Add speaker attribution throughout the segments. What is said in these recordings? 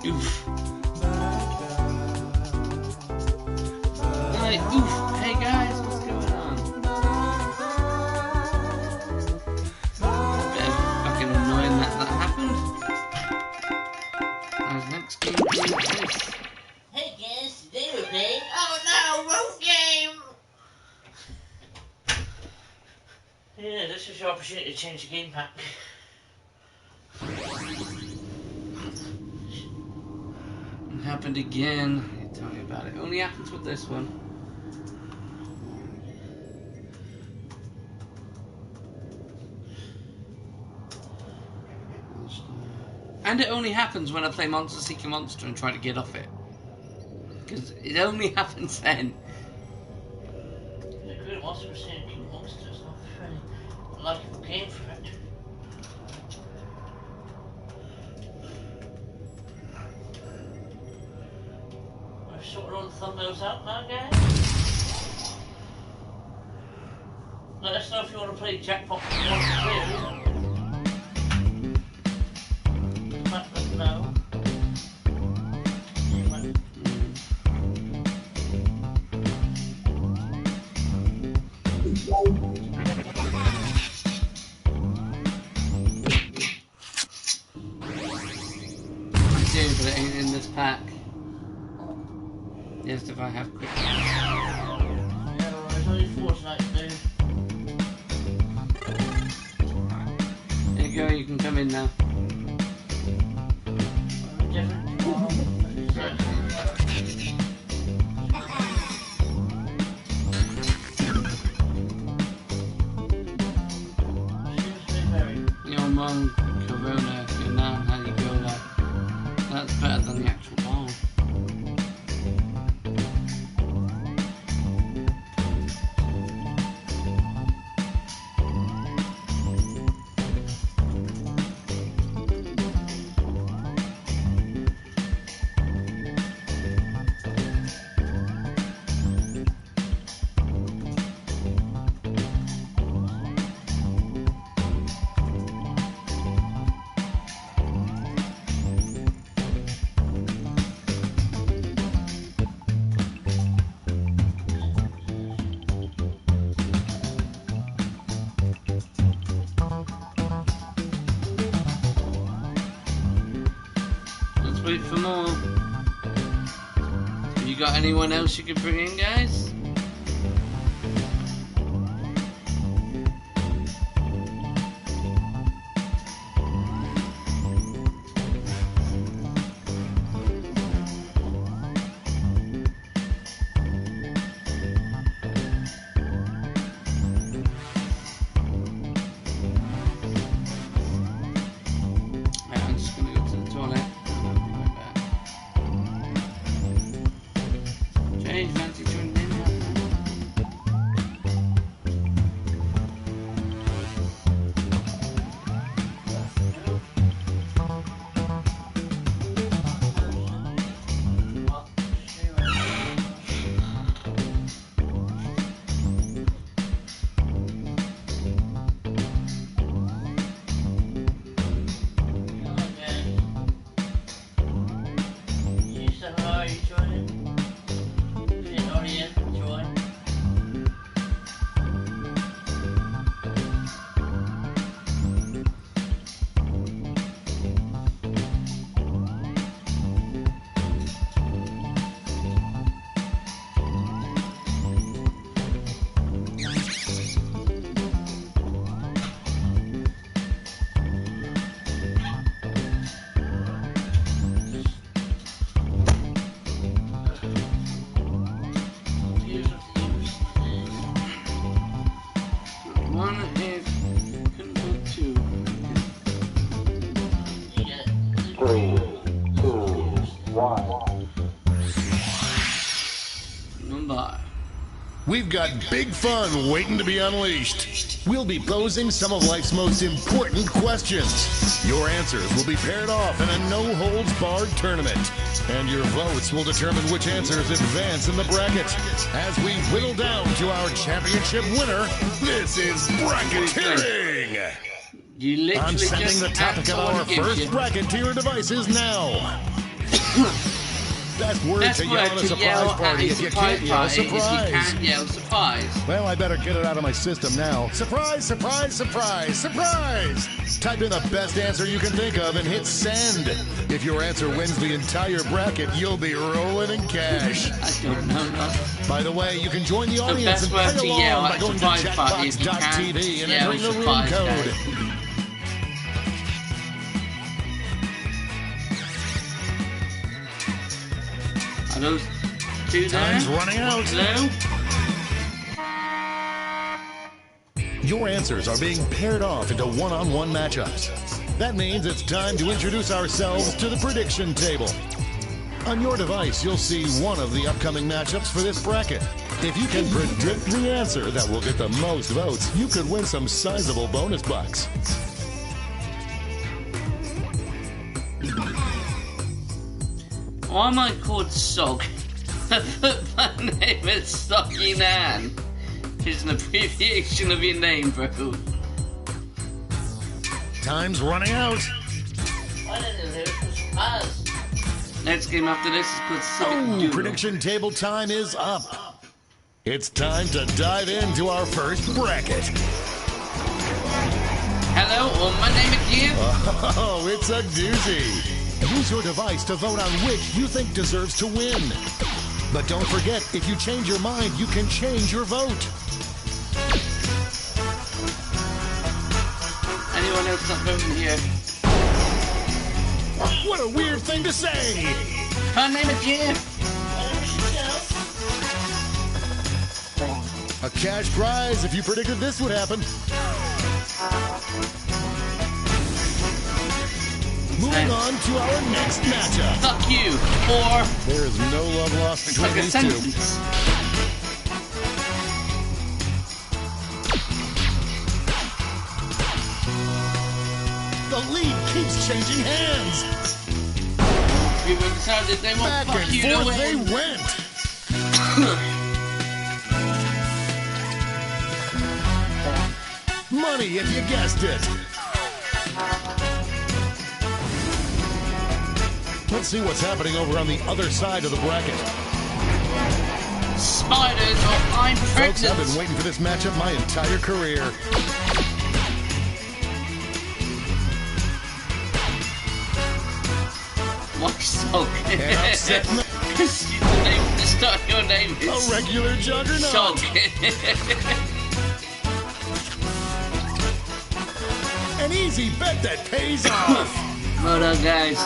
Speaker 1: Oof. Like, oof. Hey guys, what's going on? Bit fucking annoying that happened. Our next game is this.
Speaker 2: Hey guys, today we're playing. Oh no, wrong game! Yeah, this is your opportunity to change the game pack.
Speaker 1: It happened again. Tell me about it. It only happens with this one. And it only happens when I play Monster Seeker Monster and try to get off it. Because it only happens then.
Speaker 2: The good Monster Seeker Monster is not very likable game for it. I've sorted all the thumbnails out now, guys. Let us know if you want to play Jackbox 1 and 2. Let us know.
Speaker 1: But it ain't in this pack. Yes, if I have quick.
Speaker 2: Yeah, there's only 4 tonight, dude.
Speaker 1: There you go, you can come in now. Your mum, Corona, your nan, how you go there? That's better than the actual ball. Wait for more. You got anyone else you could bring in, guys? I'm just gonna go to the toilet. Fancy joining in now.
Speaker 3: We've got big fun waiting to be unleashed. We'll be posing some of life's most important questions. Your answers will be paired off in a no-holds-barred tournament. And your votes will determine which answers advance in the bracket. As we whittle down to our championship winner, this is bracketeering!
Speaker 1: You literally
Speaker 3: I'm sending the topic of our first bracket to your devices now. Best word to yell at a surprise party if you can't yell surprise. Well, I better get it out of my system now. Surprise, surprise, surprise, surprise! Type in the best answer you can think of and hit send. If your answer wins the entire bracket, you'll be rolling in cash.
Speaker 1: I don't know.
Speaker 3: By the way, you can join the audience and play along by going to Jackbox.tv and entering the room code.
Speaker 1: Are those two there?
Speaker 3: Time's running out.
Speaker 1: Hello?
Speaker 3: Your answers are being paired off into one-on-one matchups. That means it's time to introduce ourselves to the prediction table. On your device, you'll see one of the upcoming matchups for this bracket. If you can predict the answer that will get the most votes, you could win some sizable bonus bucks.
Speaker 1: Why am I called Sog? My name is Soggy Nan. It's an abbreviation of your name, bro.
Speaker 3: Time's running out.
Speaker 2: Why didn't it pass?
Speaker 1: Next game after this is called Civic Duel.
Speaker 3: Prediction table time is up. It's time to dive into our first bracket.
Speaker 1: Hello, my name is Jim.
Speaker 3: Oh, it's a doozy. Use your device to vote on which you think deserves to win. But don't forget, if you change your mind, you can change your vote.
Speaker 1: Anyone else not voting here?
Speaker 3: What a weird thing to say!
Speaker 1: My name is Jim.
Speaker 3: A cash prize if you predicted this would happen. Moving on to our next matchup.
Speaker 1: Fuck you, or
Speaker 3: There is no love lost between
Speaker 1: like a
Speaker 3: these two.
Speaker 1: sentence.
Speaker 3: The lead keeps changing hands.
Speaker 1: People decided they won't
Speaker 3: Back
Speaker 1: fuck
Speaker 3: and
Speaker 1: you to
Speaker 3: forth they
Speaker 1: win.
Speaker 3: went. Money if you guessed it. Let's see what's happening over on the other side of the bracket.
Speaker 1: Spiders or I'm
Speaker 3: Folks, I've
Speaker 1: pregnant.
Speaker 3: been waiting for this matchup my entire career.
Speaker 1: Why Sog?
Speaker 3: And upset
Speaker 1: Because the name, the start of your name
Speaker 3: a
Speaker 1: is
Speaker 3: regular juggernaut.
Speaker 1: Sog.
Speaker 3: An easy bet that pays off.
Speaker 1: Well done, guys.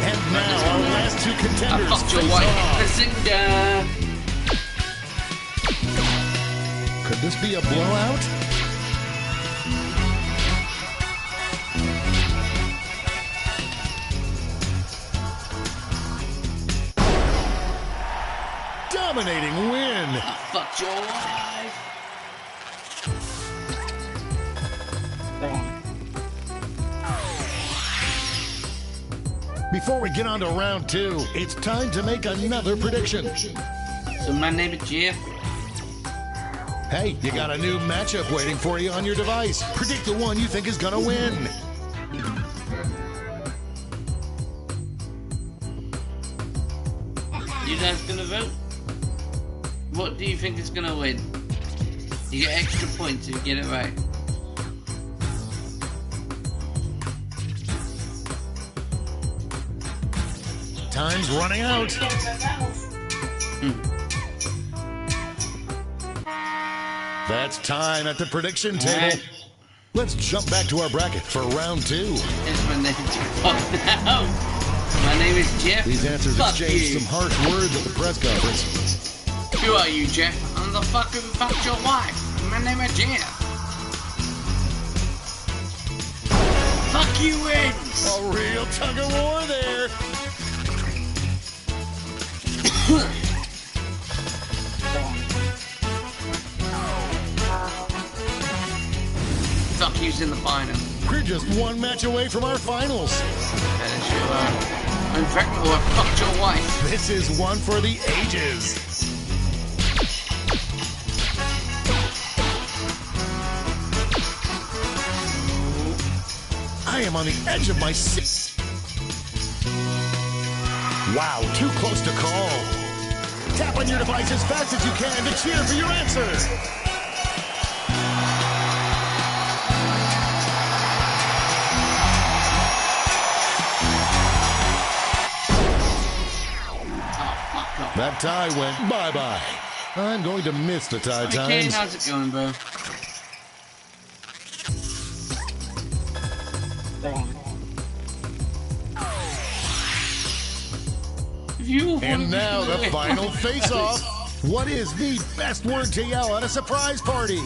Speaker 3: And now our last two
Speaker 1: I
Speaker 3: contenders
Speaker 1: fucked your
Speaker 3: face
Speaker 1: wife.
Speaker 3: off.
Speaker 1: Bazinga.
Speaker 3: Could this be a blowout? Dominating win.
Speaker 1: I fucked your wife.
Speaker 3: Before we get on to round two, it's time to make another prediction.
Speaker 1: So my name is Jeff.
Speaker 3: Hey, you got a new matchup waiting for you on your device. Predict the one you think is gonna win.
Speaker 1: You guys gonna vote? What do you think is gonna win? You get extra points if you get it right.
Speaker 3: Time's running out. That's time at the prediction table.
Speaker 1: Alright.
Speaker 3: Let's jump back to our bracket for round two.
Speaker 1: It's my name. Fuck now. My name is Jeff.
Speaker 3: These answers
Speaker 1: Fuck
Speaker 3: exchanged
Speaker 1: you.
Speaker 3: some harsh words at the press conference.
Speaker 1: Who are you, Jeff? I'm the fucker who fucked your wife. My name is Jeff. Fuck you wins.
Speaker 3: A real tug of war there.
Speaker 1: Fuck you's in the final.
Speaker 3: We're just one match away from our finals.
Speaker 1: That is you. I'm pregnant or I fucked your wife.
Speaker 3: This is one for the ages. I am on the edge of my seat. Wow, too close to call. Tap on your device as fast as you can to cheer for your answer. That tie went bye-bye. I'm going to miss the tie times.
Speaker 1: Okay, how's it going, bro?
Speaker 3: And now the final face-off. What is the best word to yell at a surprise party?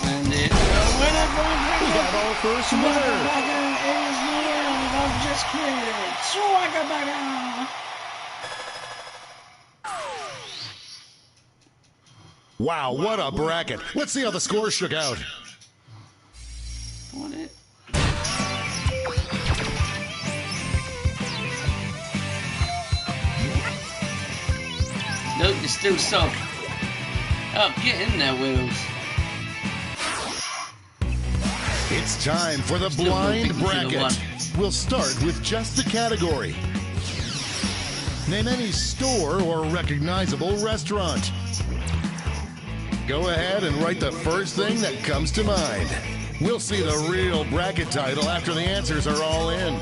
Speaker 1: And it...
Speaker 3: We got our first winner.
Speaker 2: I'm just kidding. Swaggerburger.
Speaker 3: Wow, what a bracket. Let's see how the scores shook out.
Speaker 1: Want it? Nope, you're still soft. Oh, get in there, Wheels.
Speaker 3: It's time for the blind bracket. We'll start with just the category. Name any store or recognizable restaurant. Go ahead and write the first thing that comes to mind. We'll see the real bracket title after the answers are all in.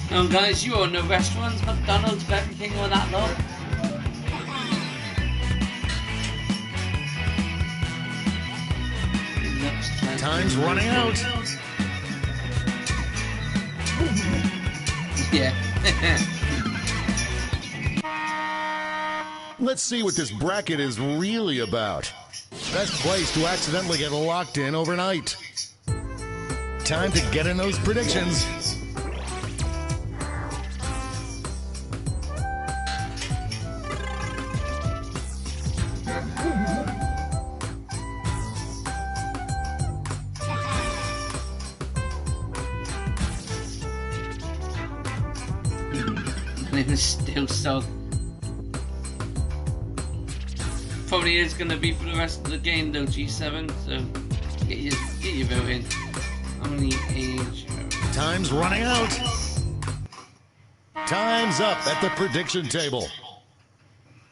Speaker 1: Oh, guys, you own no restaurants, McDonald's, Burger King, all that lot.
Speaker 3: Time's running out.
Speaker 1: Yeah.
Speaker 3: Let's see what this bracket is really about. Best place to accidentally get locked in overnight. Time to get in those predictions.
Speaker 1: And it was still so. Probably is going to be for the rest of the game though, G7, so get your vote in. How many age?
Speaker 3: Time's running out. Time's up at the prediction table.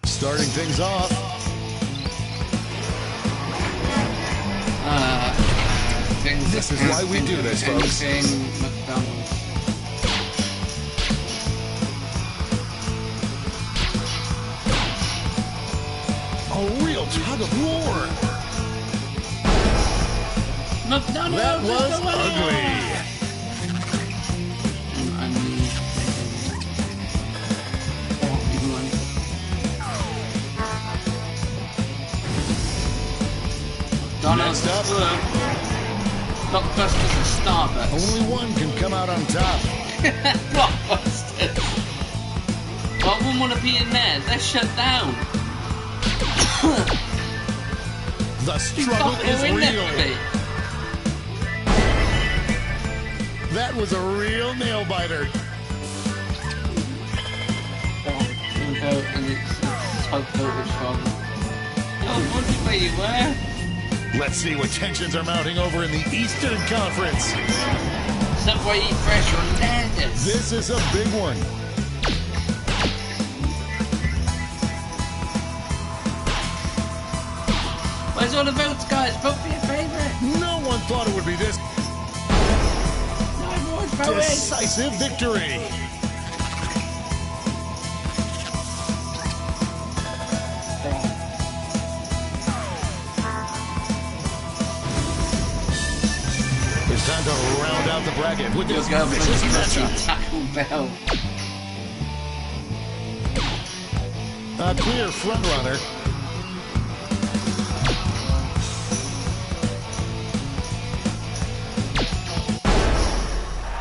Speaker 3: Starting things off. This is why we do this, folks.
Speaker 1: McDonald's.
Speaker 3: A real tug of war.
Speaker 1: McDonald's.
Speaker 3: That was ugly.
Speaker 1: McDonald's.
Speaker 3: Next up.
Speaker 1: Blockbusters and Starbucks.
Speaker 3: Only one can come out on top.
Speaker 1: Blockbusters. Well, I wouldn't want to be in there. They're shut down.
Speaker 3: The struggle is real. That was a real nail biter.
Speaker 1: And it's so footage from. Oh, wonder where you were.
Speaker 3: Let's see what tensions are mounting over in the Eastern Conference.
Speaker 1: Subway Eat Fresh or Landis.
Speaker 3: This is a big one.
Speaker 1: Where's all the votes, guys? Vote for your favorite.
Speaker 3: No one thought it would be this
Speaker 1: No, everyone's voting.
Speaker 3: decisive victory. It's time to round out the bracket with this vicious matchup.
Speaker 1: Taco Bell.
Speaker 3: A clear frontrunner.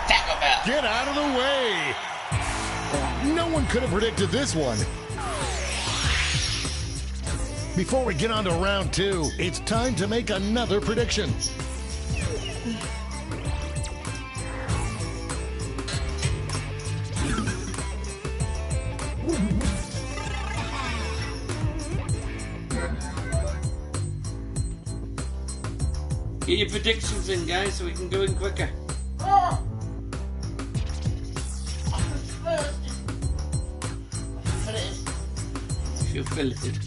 Speaker 1: Taco Bell.
Speaker 3: Get out of the way! No one could have predicted this one. Before we get on to round two, it's time to make another prediction.
Speaker 1: Get your predictions in, guys, so we can go in quicker.
Speaker 2: Oh! I feel
Speaker 1: Filleted.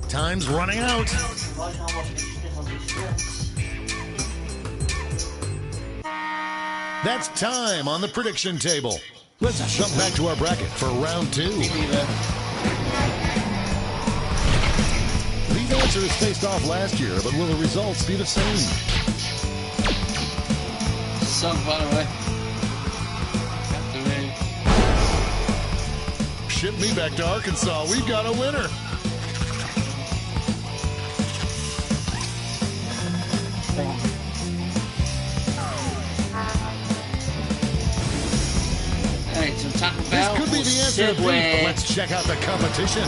Speaker 3: Time's running out.
Speaker 2: right now what we stick on these shirts.
Speaker 3: That's time on the prediction table. Let's jump back to our bracket for round 2. These answers faced off last year, but will the results be the same?
Speaker 1: Song, by the way.
Speaker 3: Ship me back to Arkansas. We've got a winner.
Speaker 1: Alright, so Taco
Speaker 3: This
Speaker 1: Bell
Speaker 3: could be the answer to beef, but let's check out the competition.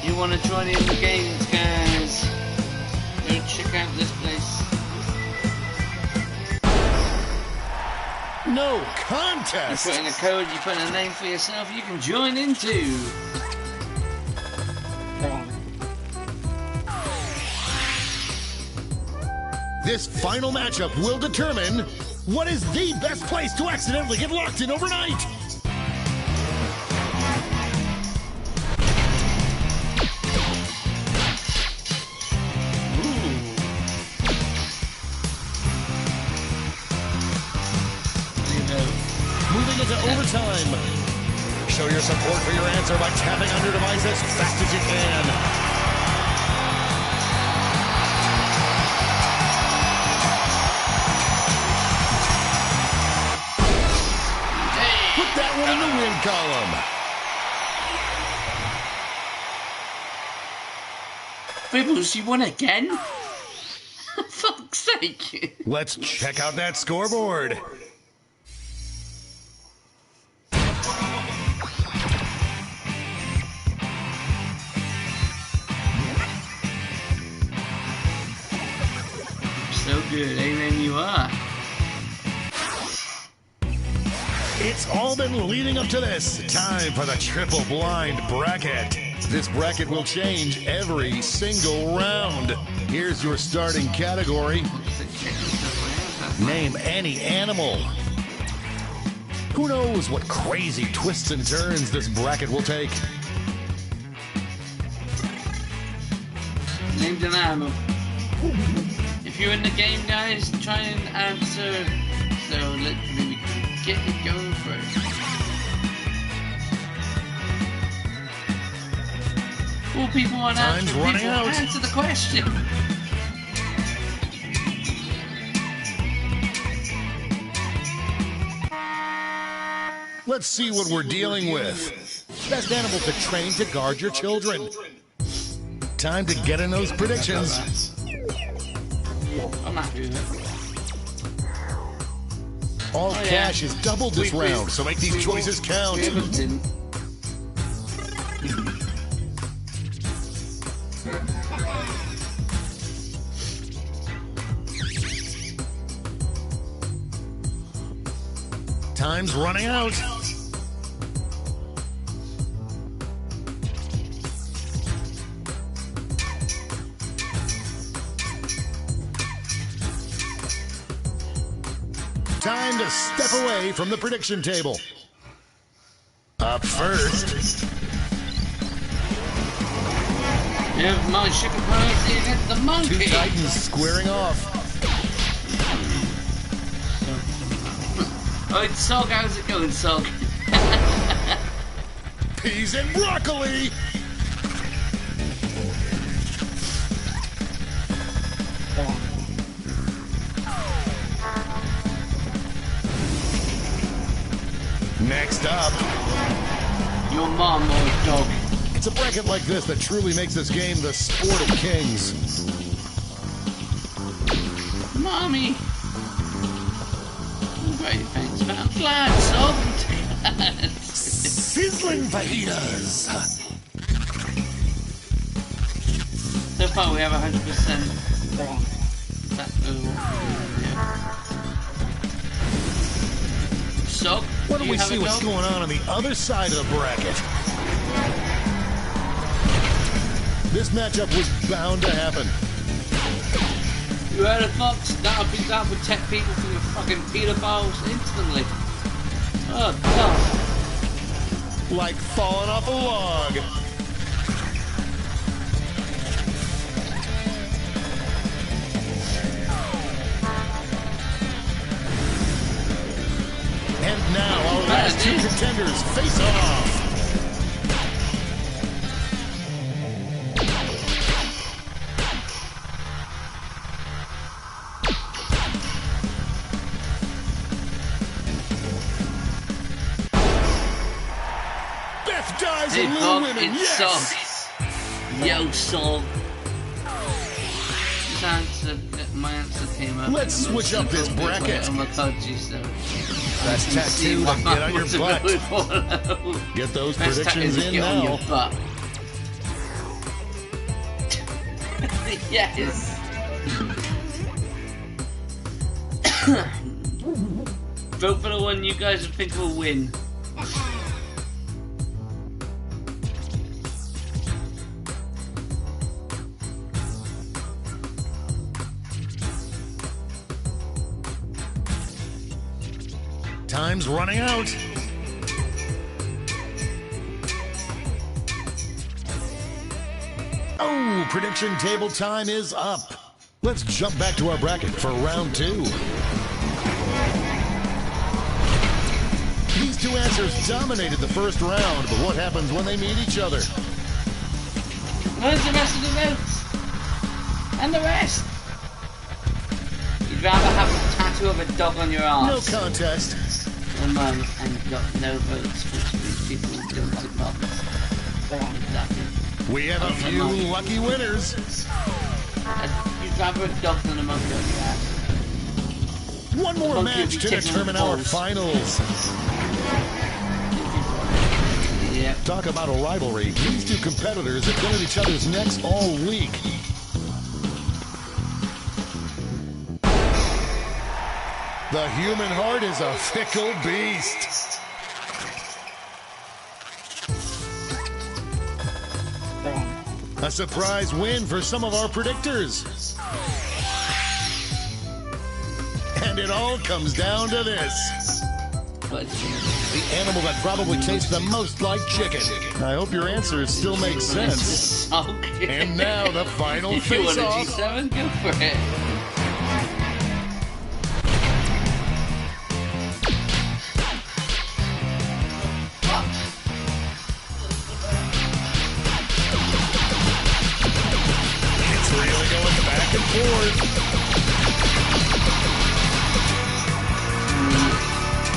Speaker 1: You want to join in the games, guys? Go check out this place.
Speaker 3: No
Speaker 1: You
Speaker 3: contest.
Speaker 1: put in a code, you put in a name for yourself, you can join in too.
Speaker 3: This final matchup will determine what is the best place to accidentally get locked in overnight. Moving into overtime. Show your support for your answer by tapping on your device as fast as you can. Put that one in the win column.
Speaker 1: Bibbles, you won again? For fuck's sake.
Speaker 3: Let's check out that scoreboard.
Speaker 1: So good, amen you are.
Speaker 3: It's all been leading up to this. Time for the triple blind bracket. This bracket will change every single round. Here's your starting category. Name any animal. Who knows what crazy twists and turns this bracket will take?
Speaker 1: Named an animal. If you're in the game, guys, try and answer. So literally we can get it going first. Well, people want to
Speaker 3: Time's
Speaker 1: answer.
Speaker 3: running
Speaker 1: People
Speaker 3: out.
Speaker 1: answer the question.
Speaker 3: Let's see what we're dealing with. Best animal to train to guard your children. Time to get in those predictions.
Speaker 1: I'm happy with it.
Speaker 3: All
Speaker 1: yeah.
Speaker 3: cash is doubled this round, so make these choices count.
Speaker 1: We haven't didn't.
Speaker 3: Time's running out. Time to step away from the prediction table. Up first,
Speaker 1: Yeah, my sugar policy against the monkey.
Speaker 3: two titans squaring off.
Speaker 1: Oh, it's Sog. How's it going, Sog?
Speaker 3: Peas and broccoli. Next up,
Speaker 1: Your mom or dog?
Speaker 3: it's a bracket like this that truly makes this game the sport of kings.
Speaker 1: Mommy. Great, thanks, man. I'm glad, Sog. I'm glad.
Speaker 3: Sizzling fajitas.
Speaker 1: So far, we have 100%. That, suck.
Speaker 3: Why don't
Speaker 1: You
Speaker 3: we
Speaker 1: have
Speaker 3: see
Speaker 1: a
Speaker 3: what's
Speaker 1: dog?
Speaker 3: going on the other side of the bracket? This matchup was bound to happen.
Speaker 1: You heard of Fox? That'll protect people from your fucking pedophiles instantly. Oh god.
Speaker 3: Like falling off a log. And now our last two contenders face off. Dives
Speaker 1: Hey
Speaker 3: and Lou
Speaker 1: Bob,
Speaker 3: women,
Speaker 1: it's
Speaker 3: yes!
Speaker 1: Sog. Yo, Sog. My answer came up.
Speaker 3: Let's switch up this bracket.
Speaker 1: Oh my god, so.
Speaker 3: That's tattooed and get on your butt. Get those predictions in
Speaker 1: get on
Speaker 3: now.
Speaker 1: your butt. Yes. Vote for the one you guys think will win.
Speaker 3: Time's running out. Oh, prediction table time is up. Let's jump back to our bracket for round two. These two answers dominated the first round, but what happens when they meet each other?
Speaker 1: Where's the rest of the votes? And the rest? You'd rather have a tattoo of a dog on your arse.
Speaker 3: No contest.
Speaker 1: And got no votes, which means people don't take marbles.
Speaker 3: We have a few lucky winners.
Speaker 1: You'd rather a dog than a monkey on your ass.
Speaker 3: One more
Speaker 1: monkey
Speaker 3: match
Speaker 1: would be
Speaker 3: to
Speaker 1: kicking
Speaker 3: determine
Speaker 1: the
Speaker 3: our
Speaker 1: balls.
Speaker 3: finals.
Speaker 1: Yep.
Speaker 3: Talk about a rivalry. These two competitors have been at each other's necks all week. The human heart is a fickle beast. A surprise win for some of our predictors. And it all comes down to this. The animal that probably tastes the most like chicken. I hope your answers still make sense.
Speaker 1: Okay.
Speaker 3: And now the final
Speaker 1: If you want a
Speaker 3: face-off.
Speaker 1: G7, go for it.
Speaker 3: It's really going back and forth.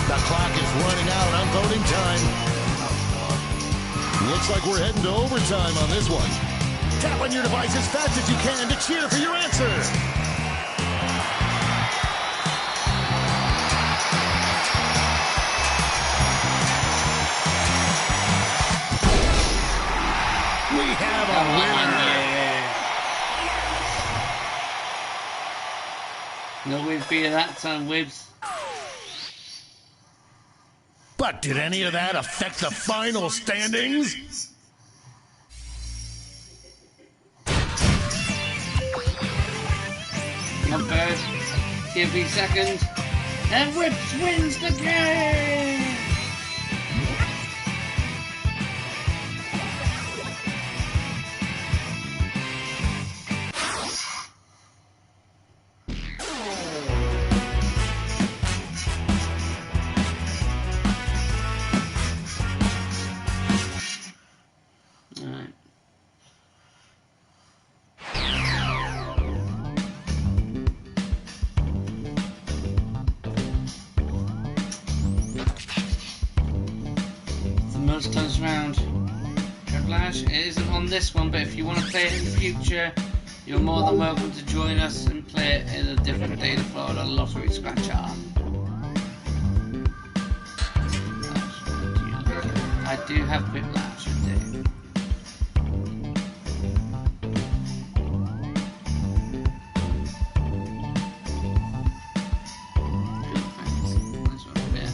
Speaker 3: The clock is running out on voting time. Looks like we're heading to overtime on this one. Tap on your device as fast as you can to cheer for your answer. We have a winner.
Speaker 1: No win for you that time, Wibs.
Speaker 3: But did any of that affect the final standings?
Speaker 1: Not bad. Give me a second. And Wibs wins the game! Alright. The most times round. Trevlash, it isn't on this one, but if you want to play it in the future, you're more than welcome to join us and play it in a different day to Florida Lottery Scratcher. I do have Whiplash, I do. Nice one, yeah.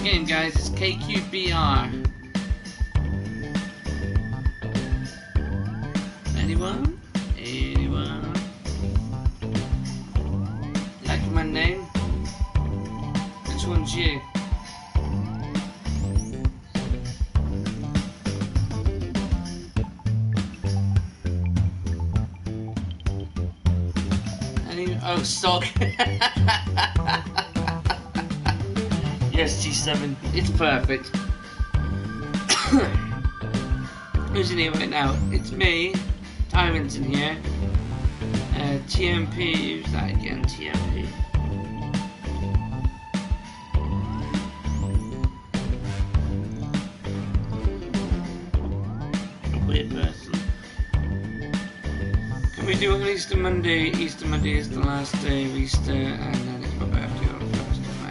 Speaker 1: game, guys. It's KQBR. Anyone? Anyone? Like my name? Which one's you? Oh, stock. Yes, G7. It's perfect. Who's in here right now? It's me. Tyrant's in here. TMP. Who's that again? TMP. A weird person. Can we do it on Easter Monday? Easter Monday is the last day of Easter, and then it's my birthday on the 1st of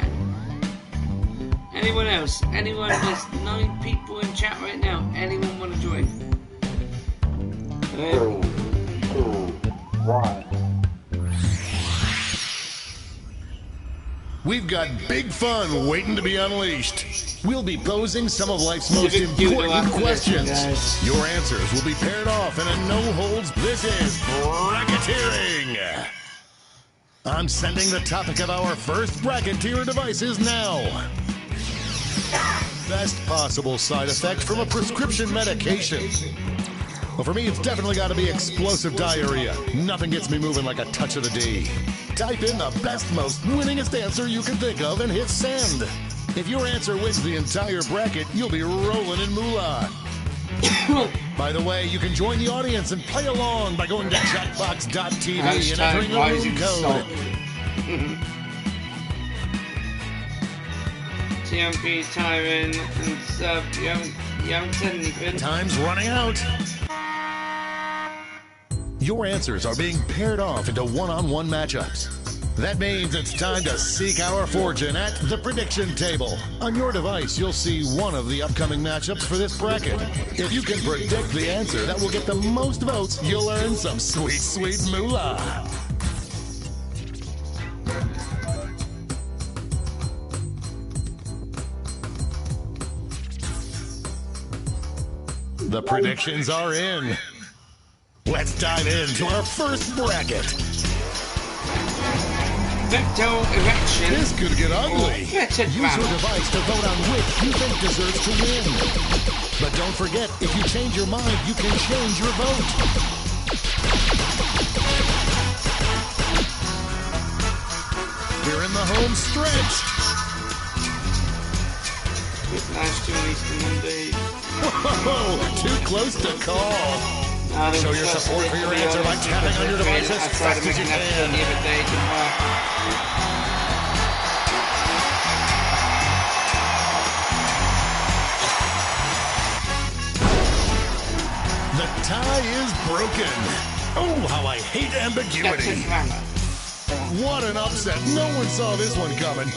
Speaker 1: May. Anyone else? Anyone? There's 9 people in chat right now. Anyone want to join?
Speaker 4: 3, 2, 1.
Speaker 3: We've got big fun waiting to be unleashed. We'll be posing some of life's most important questions. Your answers will be paired off in a no-holds. This is bracketeering. I'm sending the topic of our first bracketeer devices now. Best possible side effect from a prescription medication. Well, for me, it's definitely got to be explosive diarrhea. Nothing gets me moving like a touch of the D. Type in the best, most winningest answer you can think of and hit send. If your answer wins the entire bracket, you'll be rolling in moolah. By the way, you can join the audience and play along by going to Jackbox.tv and entering the room code.
Speaker 1: TMP, Tyrant, and Sub. You haven't said anything.
Speaker 3: Time's running out. Your answers are being paired off into one-on-one matchups. That means it's time to seek our fortune at the prediction table. On your device, you'll see one of the upcoming matchups for this bracket. If you can predict the answer that will get the most votes, you'll earn some sweet, sweet moolah. The predictions are in. Let's dive into our first bracket.
Speaker 1: Vector erection.
Speaker 3: This could get ugly.
Speaker 1: Use
Speaker 3: your device to vote on which you think deserves to win. But don't forget, if you change your mind, you can change your vote. We're in the home stretch.
Speaker 1: Last 2 Easter Monday.
Speaker 3: Whoa, too close to call. Show your support for your answer by tapping on your device as fast as you can. The tie is broken. Oh, how I hate ambiguity. What an upset. No one saw this one coming.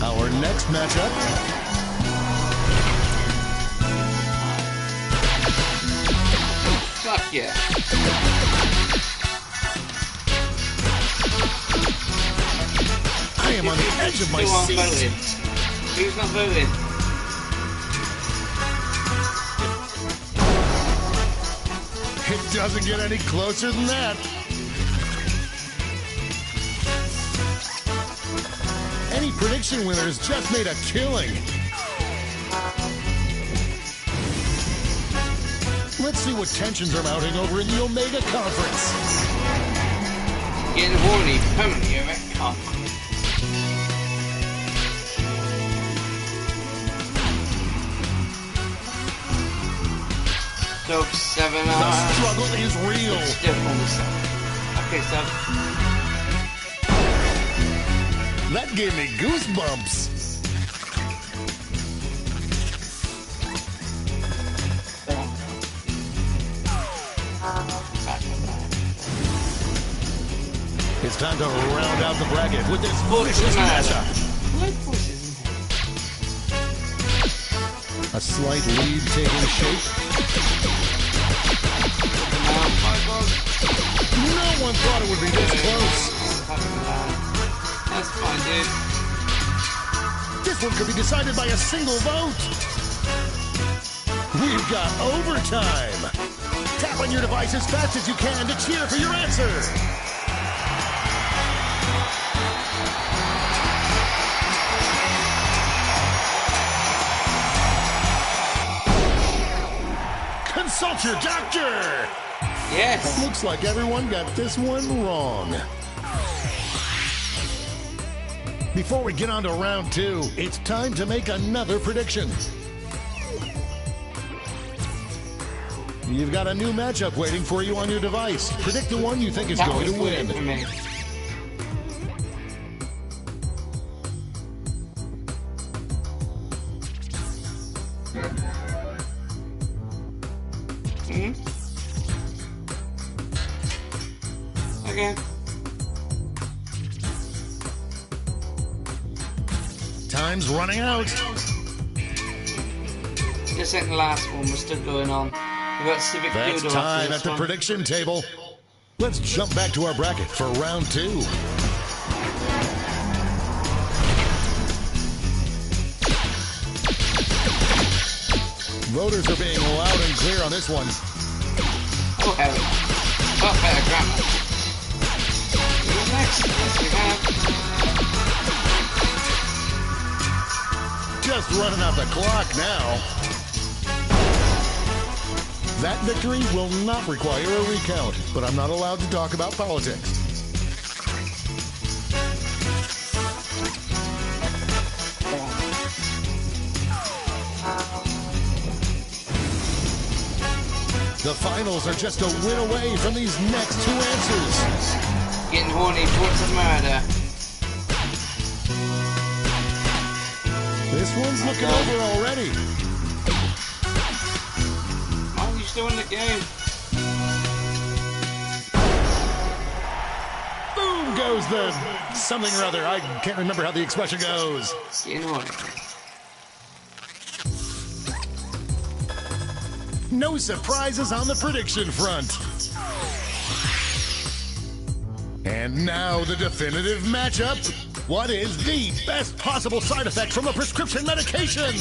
Speaker 3: Our next matchup.
Speaker 1: Fuck yeah.
Speaker 3: I am on the edge of my seat.
Speaker 1: Who's not voting?
Speaker 3: It doesn't get any closer than that. Any prediction winners just made a killing. Let's see what tensions are mounting over in the Omega Conference.
Speaker 1: Getting horny, permanently erect cock. So 7 hours.
Speaker 3: The struggle is real.
Speaker 1: Stiff on the sub. Okay, sub.
Speaker 3: That gave me goosebumps. It's time to round out the bracket with this vicious matchup. A slight lead taking shape. No one thought it would be this close.
Speaker 1: That's fine, dude.
Speaker 3: This one could be decided by a single vote. We've got overtime. Tap on your device as fast as you can to cheer for your answer. Consult your doctor.
Speaker 1: Yes.
Speaker 3: Looks like everyone got this one wrong. Before we get on to round 2, it's time to make another prediction. You've got a new matchup waiting for you on your device. Predict the one you think is going to win.
Speaker 1: For me. Okay.
Speaker 3: Time's running out.
Speaker 1: This ain't the last one. We're still going on. We've got Civic
Speaker 3: That's
Speaker 1: Doodle after
Speaker 3: time
Speaker 1: this
Speaker 3: at the
Speaker 1: one.
Speaker 3: prediction table. Let's jump back to our bracket for round 2. Voters are being loud and clear on this one.
Speaker 1: Oh, Harry. Oh, better grammar. Who's next? Yes, we have.
Speaker 3: Just running out the clock now. That victory will not require a recount, but I'm not allowed to talk about politics. The finals are just a win away from these next 2 answers.
Speaker 1: Getting horny for some murder.
Speaker 3: This one's looking over already.
Speaker 1: Oh, you still in the game.
Speaker 3: Boom goes the something or other. I can't remember how the expression goes.
Speaker 1: Getting horny.
Speaker 3: No surprises on the prediction front. And now the definitive matchup. What is the best possible side effect from a prescription medication?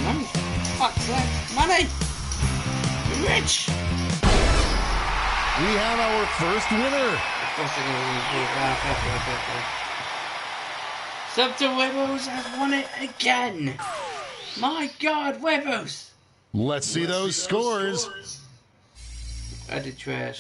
Speaker 1: Money. Fuck's that? Money! We're rich!
Speaker 3: We have our first winner.
Speaker 1: Of course they're gonna lose. Sub to Webos has won it again! My god, Webos!
Speaker 3: Let's see those scores.
Speaker 1: I did trash.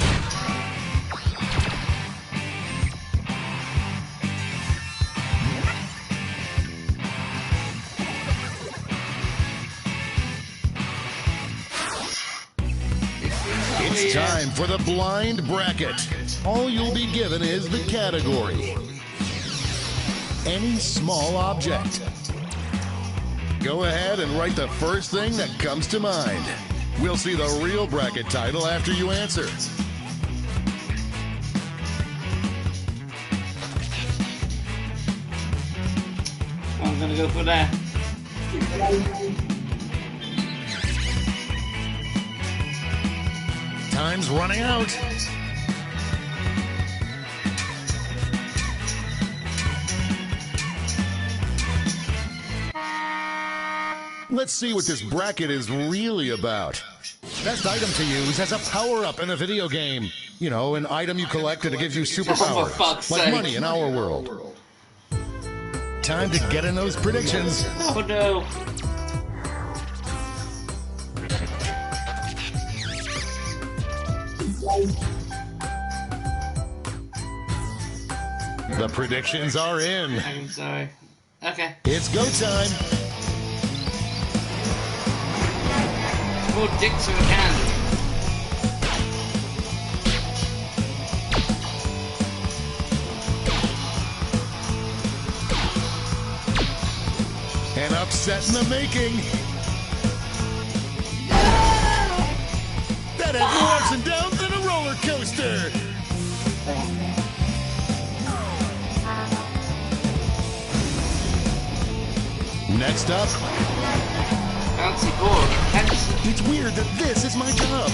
Speaker 3: It's time for the blind bracket. All you'll be given is the category. Any small object. Go ahead and write the first thing that comes to mind. We'll see the real bracket title after you answer.
Speaker 1: I'm gonna go for that.
Speaker 3: Time's running out. Let's see what this bracket is really about. Best item to use as a power-up in a video game. You know, an item you collect and it gives you superpowers.
Speaker 1: fuck's
Speaker 3: Like
Speaker 1: sake.
Speaker 3: money in our world. Time to get in those predictions.
Speaker 1: Oh no.
Speaker 3: The predictions are in.
Speaker 1: I'm sorry. Okay.
Speaker 3: It's go time.
Speaker 1: More dicks in the can.
Speaker 3: An upset in the making. That had more ups and downs than a roller coaster. Next up,
Speaker 1: Bouncy ball.
Speaker 3: It's weird that this is my job.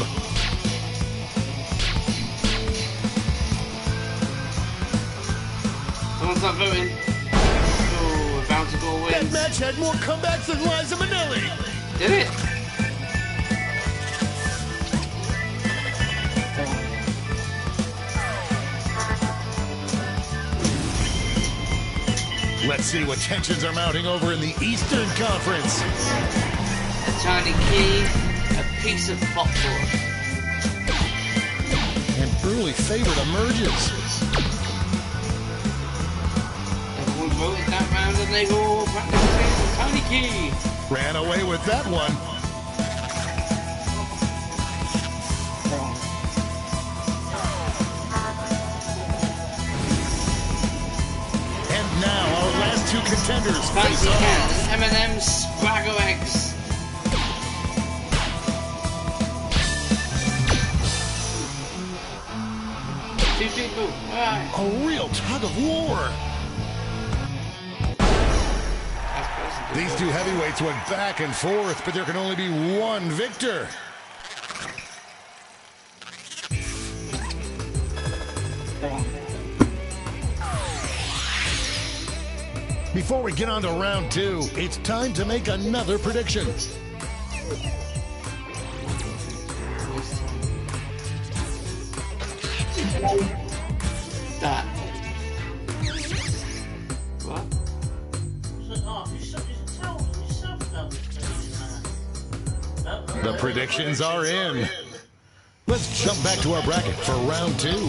Speaker 1: Someone's not voting. Oh, a bouncy ball
Speaker 3: That
Speaker 1: wins.
Speaker 3: match had more comebacks than Liza Minnelli.
Speaker 1: Did it?
Speaker 3: Let's see what tensions are mounting over in the Eastern Conference.
Speaker 1: A tiny key, a piece of popcorn.
Speaker 3: An early favorite emerges.
Speaker 1: Everyone voted that round and they all practically the tiny key.
Speaker 3: Ran away with that one. And now our last two contenders face
Speaker 1: Fancy
Speaker 3: off.
Speaker 1: cans, M&M's, Spraggle eggs. Two people. Alright.
Speaker 3: A real tug of war. These two heavyweights went back and forth, but there can only be one victor. Before we get on to round two, it's time to make another prediction.
Speaker 1: That. What?
Speaker 3: The predictions are in. Let's jump back to our bracket for round two.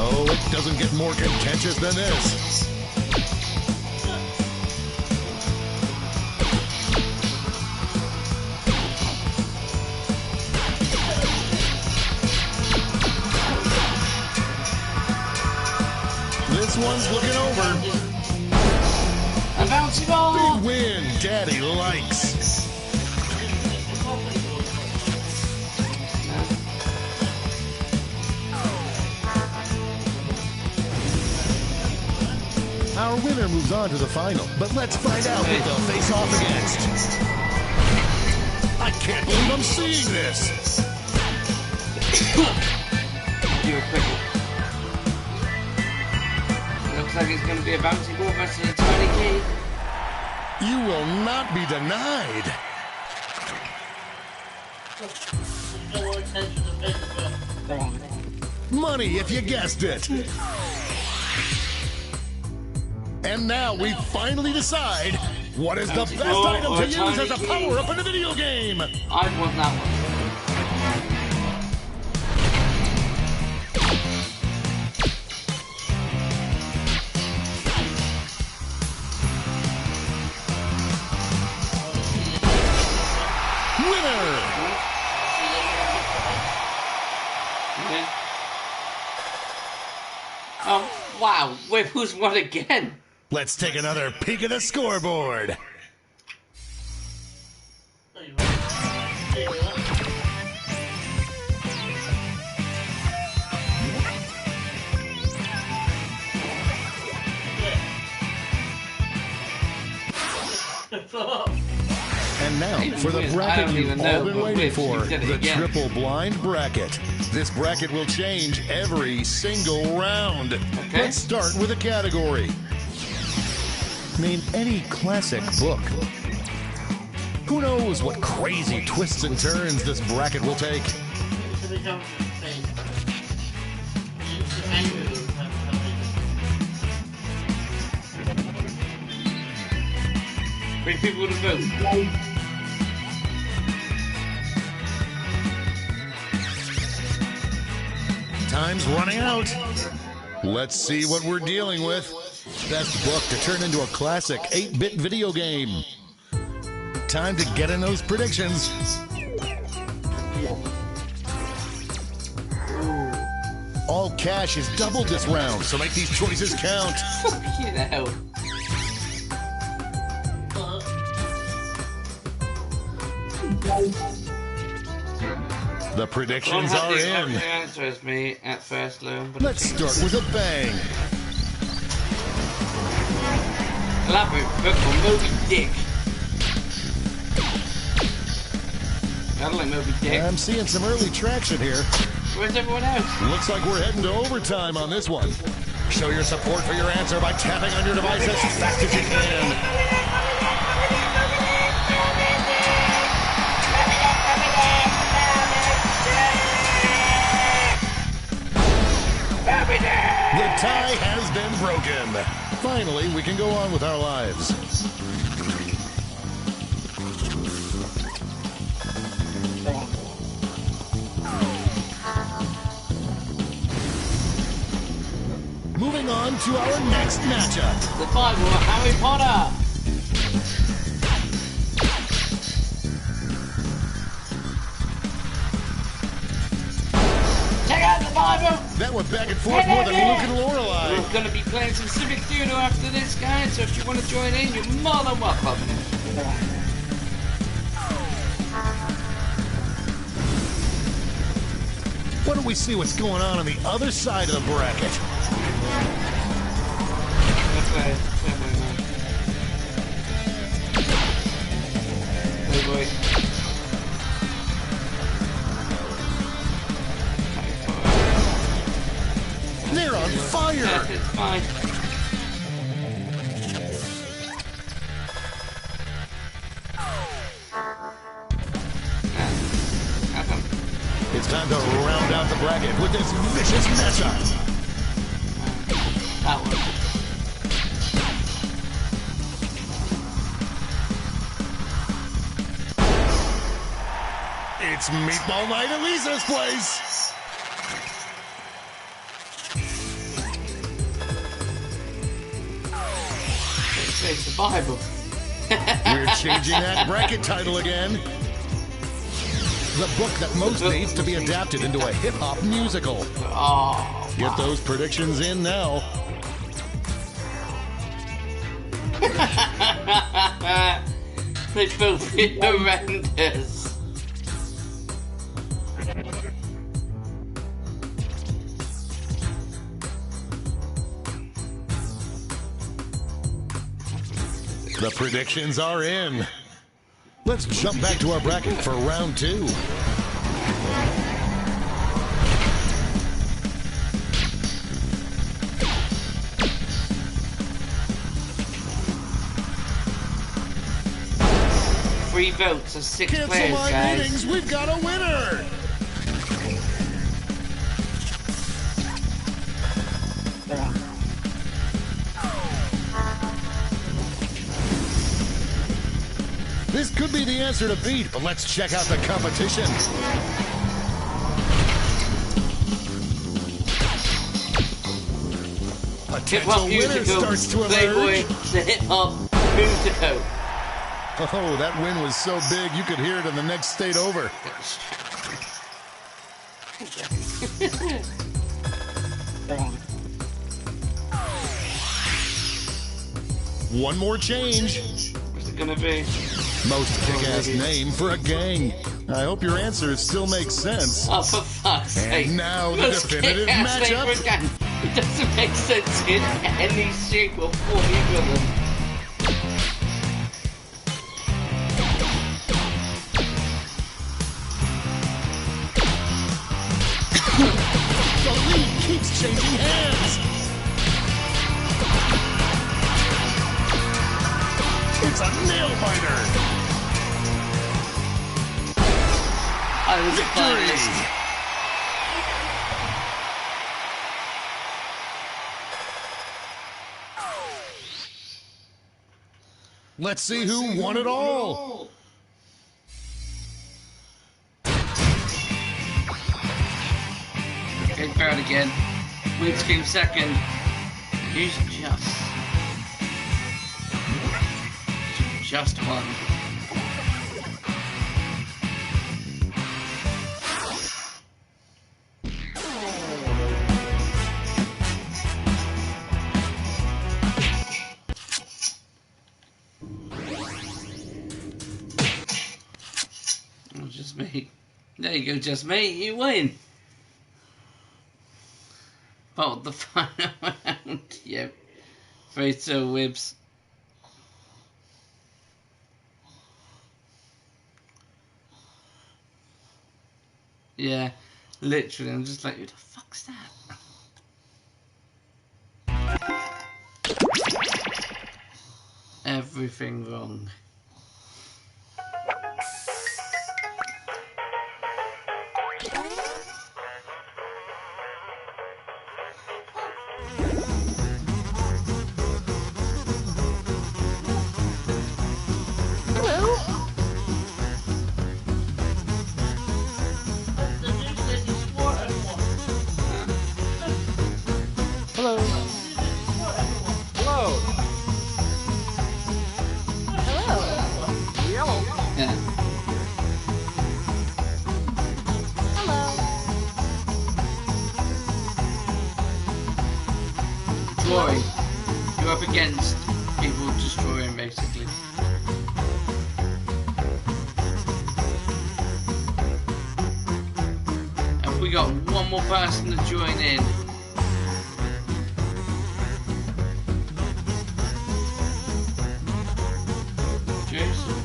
Speaker 3: Oh, it doesn't get more contentious than this. This one's looking over.
Speaker 1: A bouncy ball!
Speaker 3: Big win, Daddy likes. Our winner moves on to the final, but let's find out who they'll face off against. I can't believe I'm seeing this.
Speaker 1: You were quicker. Looks like it's going to be a bouncy ball versus a tiny key.
Speaker 3: You will not be denied. Money if you guessed it. And now we finally decide what is the best item to use as a power-up in a video game.
Speaker 1: I want that one.
Speaker 3: Winner!
Speaker 1: Okay. Oh, wow. Wait, who's won again?
Speaker 3: Let's take another peek at the scoreboard. And now for the bracket you've all been waiting for, the triple blind bracket. This bracket will change every single round.
Speaker 1: Okay.
Speaker 3: Let's start with a category. Name any classic book. Who knows what crazy twists and turns this bracket will take?
Speaker 1: Three people to vote.
Speaker 3: Time's running out. Let's see what we're dealing with. Best book to turn into a classic 8-bit video game. Time to get in those predictions. All cash is doubled this round, so make these choices count.
Speaker 1: You know.
Speaker 3: The predictions are in.
Speaker 1: The answer is me at first, Lou.
Speaker 3: Let's start with a bang.
Speaker 1: elaborate book on Moby Dick. I don't like Moby Dick.
Speaker 3: I'm seeing some early traction here.
Speaker 1: Where's everyone else?
Speaker 3: Looks like we're heading to overtime on this one. Show your support for your answer by tapping on your device as fast as you can. The tie has been broken. Finally, we can go on with our lives. Moving on to our next matchup.
Speaker 1: The Bible of Harry Potter. Check out the Bible.
Speaker 3: That went back and forth more than Luke and Lorelei.
Speaker 1: We're going to be playing some Civic Theatre after this, guys, so if you want to join in, you're more than welcome.
Speaker 3: Why don't we see what's going on the other side of the bracket?
Speaker 1: Playboy.
Speaker 3: They're on fire!
Speaker 1: It's fine.
Speaker 3: It's time to round out the bracket with this vicious matchup.
Speaker 1: That one.
Speaker 3: It's Meatball Night at Lisa's place.
Speaker 1: It's the Bible.
Speaker 3: We're changing that bracket title again. The book that most needs to be adapted into a hip-hop musical.
Speaker 1: Oh,
Speaker 3: Get those predictions in now.
Speaker 1: they both be horrendous.
Speaker 3: The predictions are in. Let's jump back to our bracket for round 2.
Speaker 1: Three votes of 6
Speaker 3: Cancel
Speaker 1: players,
Speaker 3: my
Speaker 1: guys.
Speaker 3: meetings, we've got a winner! This could be the answer to beat, but let's check out the competition. Potential winner starts to
Speaker 1: Playboy,
Speaker 3: emerge.
Speaker 1: the hip-hop musical.
Speaker 3: Oh, that win was so big you could hear it in the next state over. One more change.
Speaker 1: What's it gonna be?
Speaker 3: Most kick-ass name for a gang. I hope your answers still make sense.
Speaker 1: Oh, for fuck's sake.
Speaker 3: And now the
Speaker 1: Most
Speaker 3: definitive
Speaker 1: kick-ass name
Speaker 3: matchup.
Speaker 1: for a gang. It doesn't make sense in any shape or form, either of them.
Speaker 3: The lead keeps changing hands. It's a nail-biter.
Speaker 1: I was a finalist.
Speaker 3: Victory. Let's see who won it all.
Speaker 1: Okay, crowd again. Woods came second. He's just one. Oh, just me. There you go, just me. You win. Oh, the final round. Yep. 3-2 Wibs. Yeah, literally. I'm just like, who the fuck's that? Everything wrong. Destroying. You're up against people destroying, basically. Have we got one more person to join in? Jason,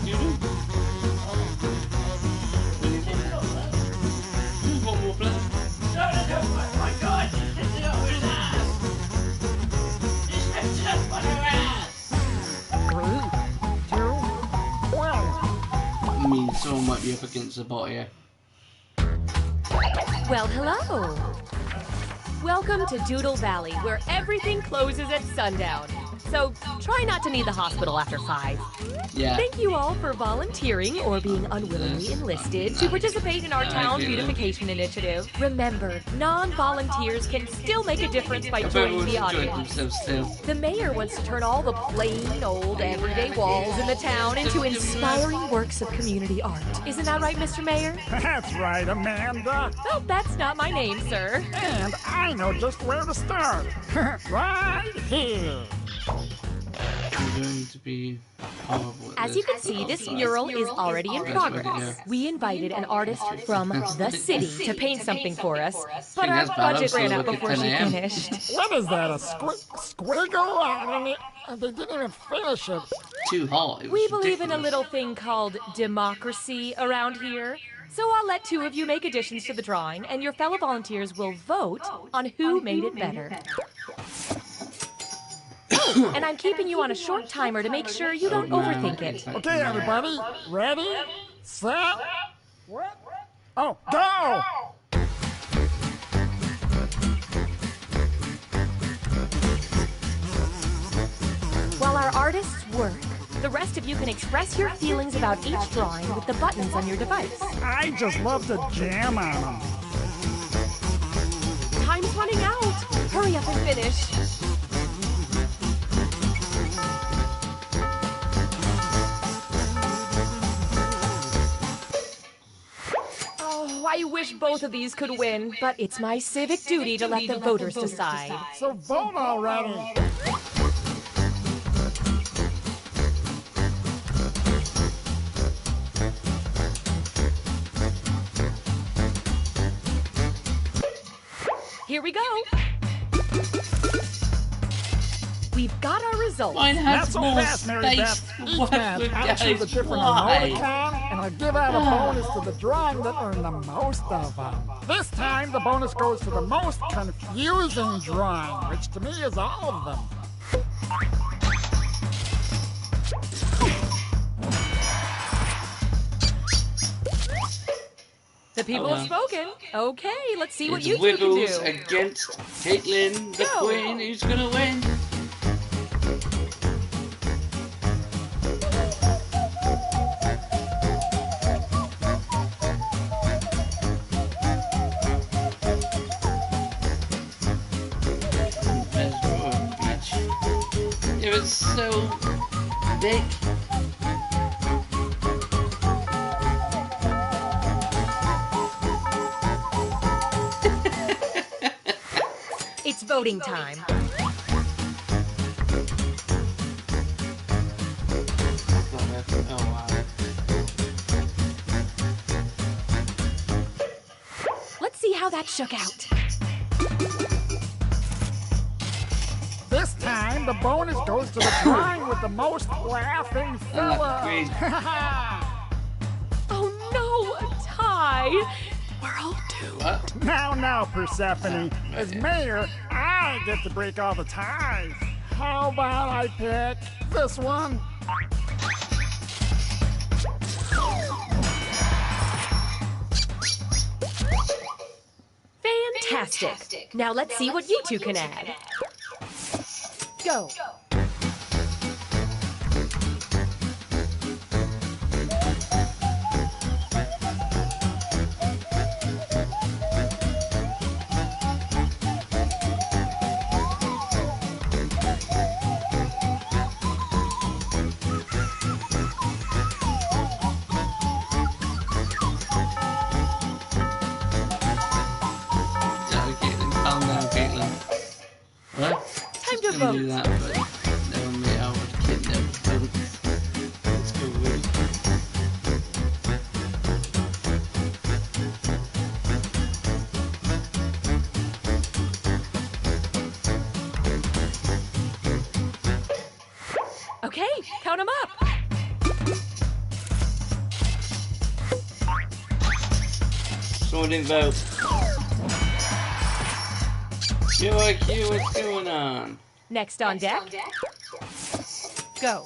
Speaker 1: one more player.
Speaker 2: Oh my God!
Speaker 1: I mean, someone might be up against the bot here.
Speaker 5: Well, hello. Welcome to Doodle Valley, where everything closes at sundown. So try not to need the hospital after 5.
Speaker 1: Yeah.
Speaker 5: Thank you all for volunteering or being unwillingly enlisted to participate in our town's beautification initiative. Remember, non-volunteers can still make a difference by joining the audience. The mayor wants to turn all the plain, old, everyday walls in the town into inspiring works of community art. Isn't that right, Mr. Mayor?
Speaker 6: That's right, Amanda.
Speaker 5: Oh, that's not my name, sir.
Speaker 6: And I know just where to start. Right here.
Speaker 1: I'm going to be horrible at
Speaker 5: As
Speaker 1: this.
Speaker 5: you can see, this mural is already in progress. We invited an artist from the city to paint something for us, but our budget ran out before she finished.
Speaker 6: What is that, a squiggle? They didn't even finish it.
Speaker 1: Too hot. It was
Speaker 5: We believe in a
Speaker 1: ridiculous.
Speaker 5: little thing called democracy around here. So I'll let 2 of you make additions to the drawing, and your fellow volunteers will vote on who made it better. And I'm keeping you on a short timer to make sure you don't overthink it.
Speaker 6: Okay, everybody, ready, set, oh, go!
Speaker 5: While our artists work, the rest of you can express your feelings about each drawing with the buttons on your device.
Speaker 6: I just love to jam on them.
Speaker 5: Time's running out. Hurry up and finish. Oh, I wish both of these could win, but it's my civic duty to let the voters decide.
Speaker 6: So vote already.
Speaker 5: Here we go. We've got our results.
Speaker 1: Mine
Speaker 6: Not
Speaker 1: has
Speaker 6: so
Speaker 1: more
Speaker 6: fast, Mary
Speaker 1: space.
Speaker 6: Beth. Each
Speaker 1: What
Speaker 6: man
Speaker 1: would
Speaker 6: answers a
Speaker 1: guys
Speaker 6: different
Speaker 1: fly?
Speaker 6: emoticon, and I give out a bonus to the drawing that earned the most of them. This time, the bonus goes to the most confusing drawing, which to me is all of them.
Speaker 5: The people have spoken. Okay, let's see what you
Speaker 1: It's
Speaker 5: two can
Speaker 1: Wiggles
Speaker 5: do.
Speaker 1: against Caitlin, the
Speaker 5: Go.
Speaker 1: queen. Who's gonna win? It was so big.
Speaker 5: It's voting time.
Speaker 1: Oh wow.
Speaker 5: Let's see how that shook out.
Speaker 6: This time, the bonus goes to the drawing with the most laughing fella.
Speaker 1: Queen.
Speaker 5: Oh no, a tie. world.
Speaker 1: What?
Speaker 6: Now, Persephone. As mayor, I get to break all the ties. How about I pick this one?
Speaker 5: Fantastic. Now let's see what you two can add. Go. Time to vote.
Speaker 1: Do that, but no, me, I would kid them votes. Let's go with.
Speaker 5: Okay, count them up.
Speaker 1: Someone didn't vote. QIQ, what's going on?
Speaker 5: Next on deck. Go.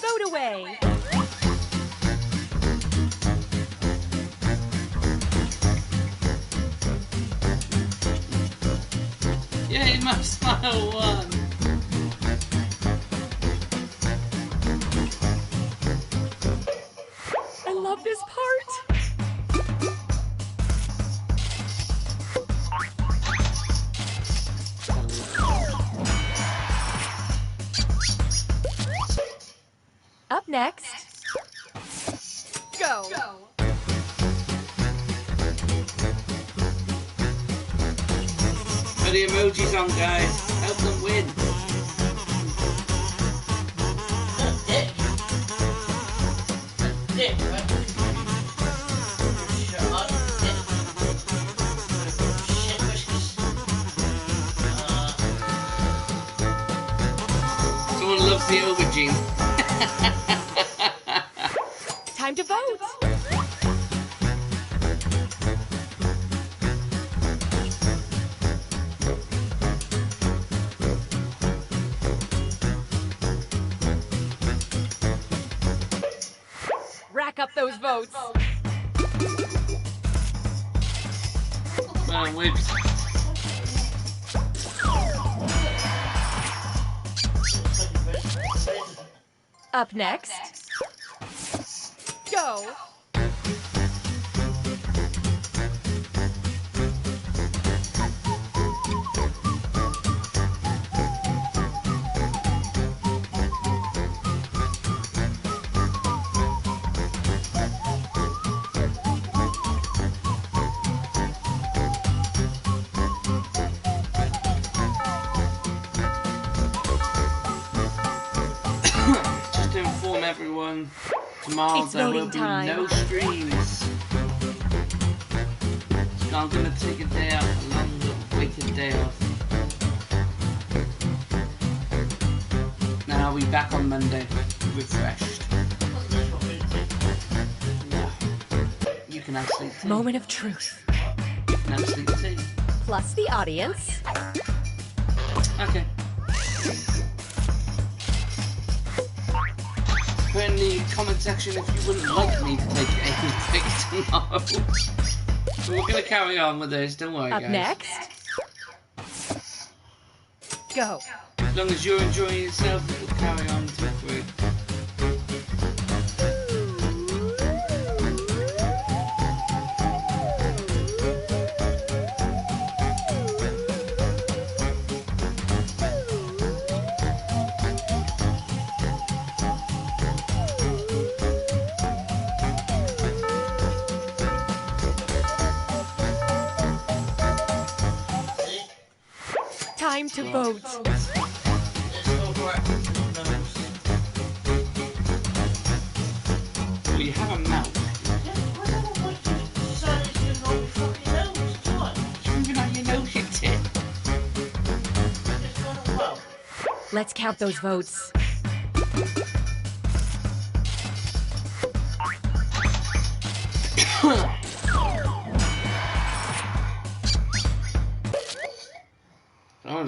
Speaker 5: Vote away.
Speaker 1: Yay, my smile won!
Speaker 5: I love this part. Up next. Go.
Speaker 1: Put the emojis on, guys. Help them win.
Speaker 2: Dick. Dick, right? Shut up, dick. Shit whiskers.
Speaker 1: Someone loves the aubergine.
Speaker 5: Time to vote. Rack up those votes.
Speaker 1: Man, wait.
Speaker 5: Up next. Go.
Speaker 1: Just to inform everyone, tomorrow
Speaker 5: It's
Speaker 1: there will
Speaker 5: voting
Speaker 1: be
Speaker 5: time.
Speaker 1: no streams. So I'm gonna take a day off, a long weighted day off. Now I'll be back on Monday, refreshed. Yeah. You can have sleep tea.
Speaker 5: Moment of truth.
Speaker 1: You can have sleep tea.
Speaker 5: Plus the audience.
Speaker 1: Okay. Put in the comment section if you wouldn't like me to take anything tomorrow. But we're gonna carry on with this, don't worry,
Speaker 5: Up
Speaker 1: guys.
Speaker 5: next. Go.
Speaker 1: As long as you're enjoying yourself, it'll carry on to through.
Speaker 5: time to vote.
Speaker 2: Let's go for it.
Speaker 1: Well, you have a mouth. Moving on your nose, you tit.
Speaker 5: Let's count those votes.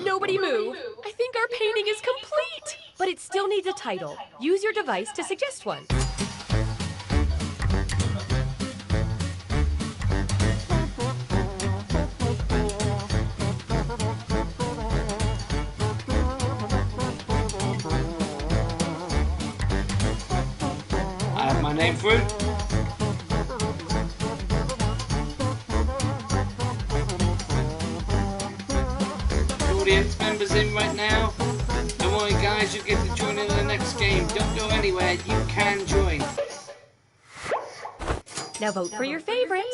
Speaker 5: Nobody move. I think our painting is complete. But it still needs a title. Use your device to suggest one.
Speaker 1: I have my name for it. Audience members in right now. Don't worry guys, you get to join in the next game. Don't go anywhere, you can join.
Speaker 5: Now vote for your favorite.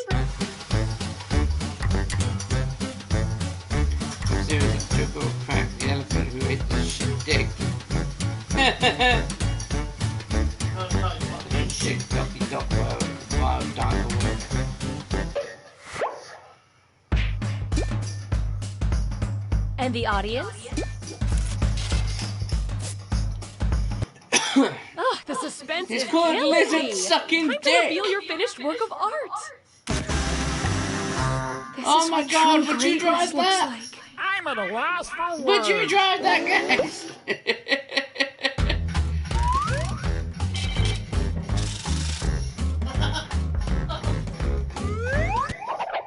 Speaker 1: Seriously, triple crack the elephant who ate the shit dick. Fucking shit, ducky duck, wild dino.
Speaker 5: And the audience? Ugh, the suspense
Speaker 1: It's
Speaker 5: is
Speaker 1: called
Speaker 5: killing
Speaker 1: lizard
Speaker 5: me.
Speaker 1: sucking
Speaker 5: Time to
Speaker 1: dick.
Speaker 5: reveal your finished work of art. This
Speaker 1: Oh
Speaker 5: is
Speaker 1: my
Speaker 5: what
Speaker 1: God,
Speaker 5: true
Speaker 1: would you
Speaker 5: greatness
Speaker 1: drive
Speaker 5: looks
Speaker 1: that?
Speaker 5: like.
Speaker 6: I'm at a loss for words.
Speaker 1: Would you drive that, guys?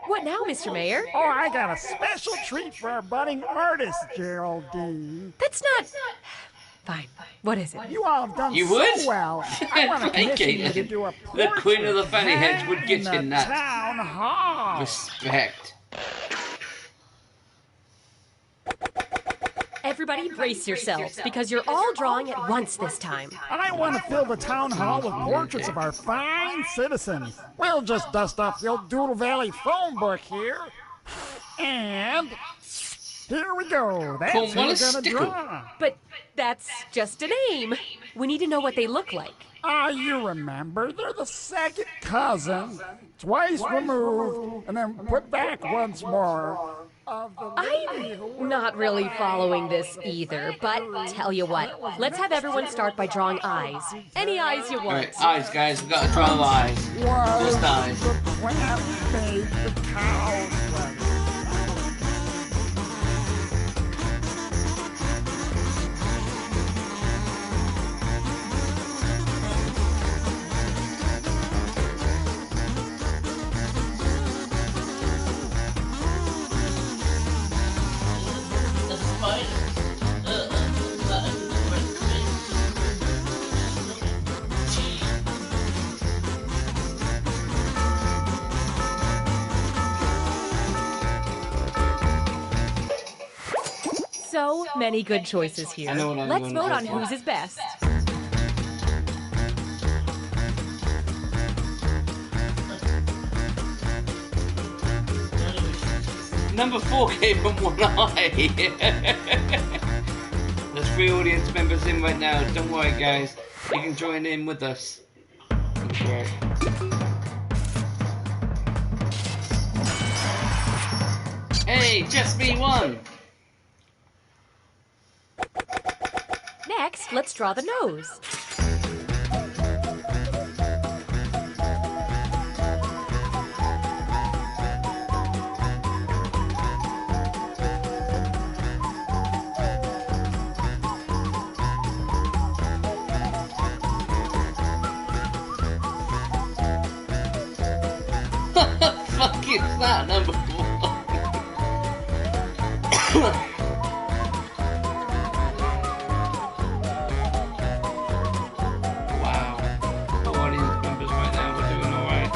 Speaker 5: What now, Mr. Mayor?
Speaker 6: Oh, I got a special treat for our budding artist, Geraldine.
Speaker 5: That's not... Fine. What is it?
Speaker 6: You all have done
Speaker 1: You
Speaker 6: so
Speaker 1: would?
Speaker 6: well. I want to
Speaker 1: Thank
Speaker 6: commission you
Speaker 1: you.
Speaker 6: to do a
Speaker 1: The
Speaker 6: portrait
Speaker 1: Queen of the Fanny Heads would get
Speaker 6: in
Speaker 1: in
Speaker 6: the
Speaker 1: that.
Speaker 6: town hall.
Speaker 1: Respect.
Speaker 5: Everybody brace yourselves, because you're all drawing at once this time.
Speaker 6: I want to fill the town hall with portraits of our fine citizens. We'll just dust off the old Doodle Valley phone book here. And here we go. That's
Speaker 1: Cool,
Speaker 6: who
Speaker 1: what
Speaker 6: we're
Speaker 1: a
Speaker 6: going to
Speaker 1: stickle.
Speaker 6: draw.
Speaker 5: But that's just a name. We need to know what they look like.
Speaker 6: Ah, you remember. They're the second cousin, twice removed, and then put back once more. Of the lady who
Speaker 5: I'm not really following this either, but tell you what, let's have everyone start by drawing eyes. Any eyes you want.
Speaker 1: Alright, eyes, guys. We've got to draw the eyes.
Speaker 6: was
Speaker 1: Just eyes.
Speaker 6: the plant made the cow sweat.
Speaker 2: The spider.
Speaker 5: So many good choices here.
Speaker 1: I know what I'm
Speaker 5: Let's
Speaker 1: going
Speaker 5: vote
Speaker 1: to
Speaker 5: on
Speaker 1: go for.
Speaker 5: whose is best.
Speaker 1: Number 4 gave him one eye. There's 3 audience members in right now. Don't worry, guys. You can join in with us. Okay. Hey, just me one.
Speaker 5: Next, let's draw the nose.
Speaker 1: Fuck is that, number 4? Wow. Audience members right now, we're doing alright.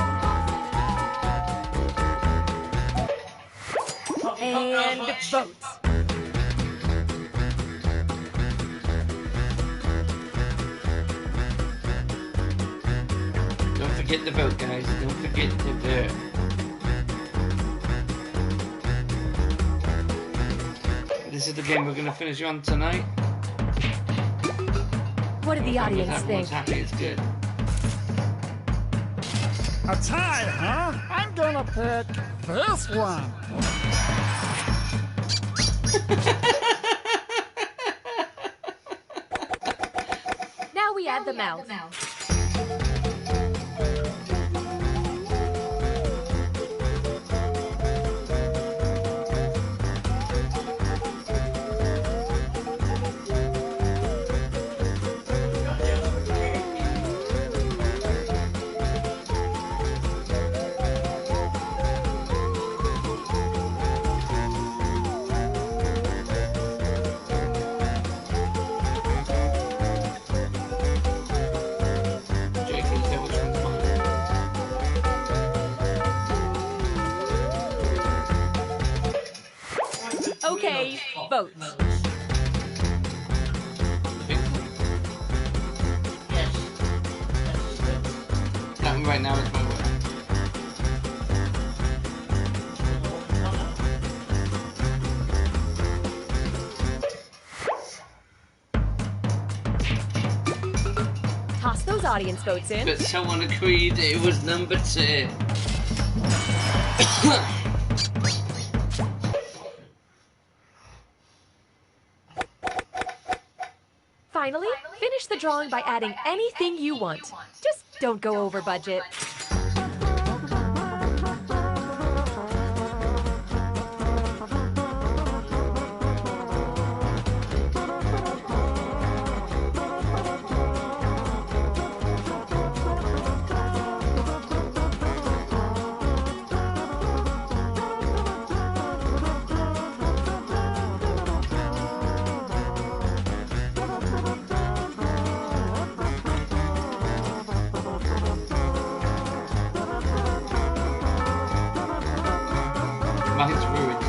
Speaker 5: And vote.
Speaker 1: Don't forget the vote, guys. Don't forget to vote. This this is the game we're going to finish on tonight.
Speaker 5: What did the audience think?
Speaker 1: Everyone's happy, it's good.
Speaker 6: A tie, huh? I'm gonna pick this one.
Speaker 5: Now we add the mouth. Okay, vote.
Speaker 1: That one right now is my word.
Speaker 5: Toss those audience votes in.
Speaker 1: But someone agreed it was number 2.
Speaker 5: Finally, finish the drawing by adding anything you want. Just don't go over budget.
Speaker 1: Mine's ruined.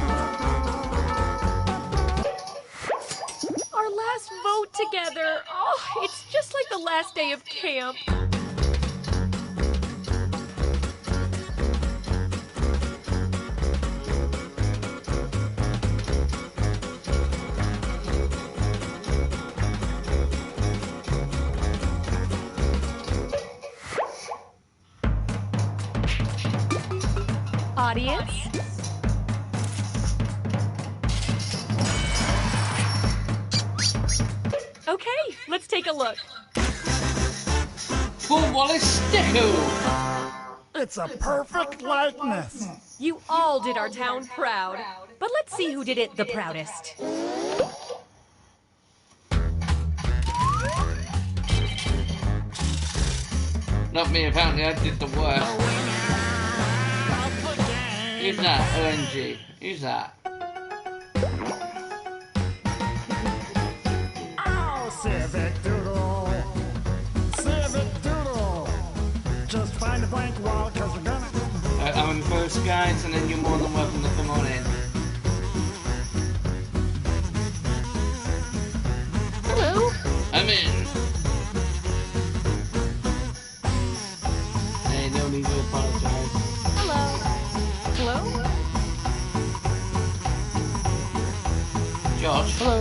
Speaker 5: Our last vote together. Oh, it's just like the last day of camp. Audience? Okay, let's take a look.
Speaker 1: For Wallace Sticko!
Speaker 6: It's a perfect likeness.
Speaker 5: You all did our town proud. But let's see who did it the proudest.
Speaker 1: Not me, apparently I did the work. Who's that? ONG. Who's that?
Speaker 6: Oh, Civic Doodle. Civic Doodle. Just find a blank wall, cause we're gonna...
Speaker 1: I'm first, guys, and then you're more than welcome to come on in.
Speaker 5: Hello.
Speaker 1: I'm in. Hey, no need to apologize.
Speaker 5: Hello. Hello?
Speaker 1: Josh.
Speaker 5: Hello.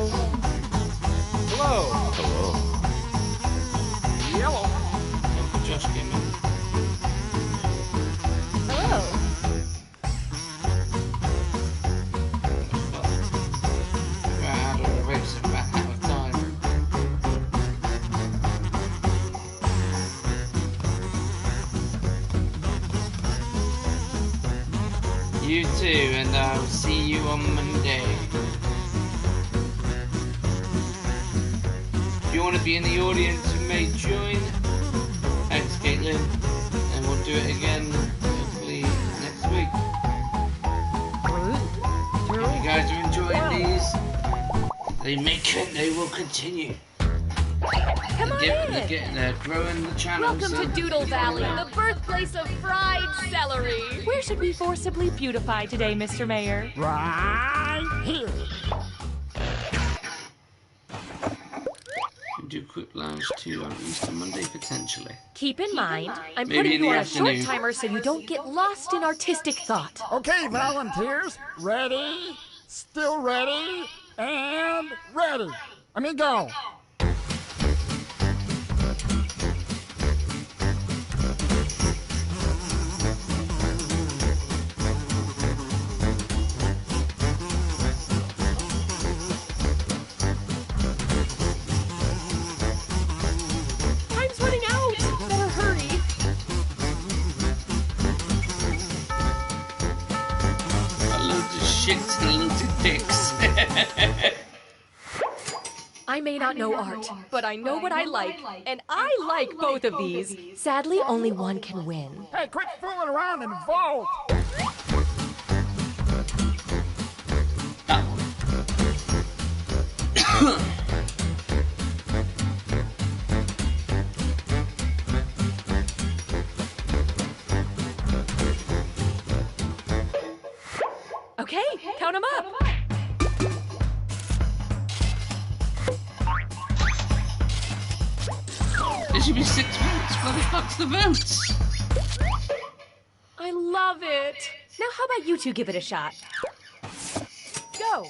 Speaker 6: Hello.
Speaker 3: Hello.
Speaker 6: Yellow.
Speaker 1: Josh came in.
Speaker 5: Hello.
Speaker 1: We're out of the race and back out of time. You too, and I'll see you on Monday. If you want to be in the audience, you may join. Thanks, Caitlin. And we'll do it again, hopefully, next week. If you guys are enjoying these, they will continue.
Speaker 5: Come on in.
Speaker 1: They're growing the channel.
Speaker 5: Welcome to Doodle Valley, the birthplace of fried celery. Where should we forcibly beautify today, Mr. Mayor?
Speaker 6: Right here.
Speaker 1: Do quick lives too on Easter Monday, potentially.
Speaker 5: Keep in mind, I'm
Speaker 1: Maybe
Speaker 5: putting
Speaker 1: in
Speaker 5: you
Speaker 1: the
Speaker 5: on a short
Speaker 1: afternoon.
Speaker 5: timer so you don't get lost in artistic thought.
Speaker 6: Okay, volunteers. Ready? Still ready? And ready. Let me go.
Speaker 5: Time's running out. Better hurry.
Speaker 1: Loads of shit and loads of dicks.
Speaker 5: I may not know art, but I know what I like, and I like both of these. Sadly, only one can win.
Speaker 6: Hey, quit fooling around and vote.
Speaker 1: That one.
Speaker 5: Okay, count them up.
Speaker 1: There should be 6 votes. Where the fuck's the votes?
Speaker 5: I love it. Now, how about you two give it a shot? Go.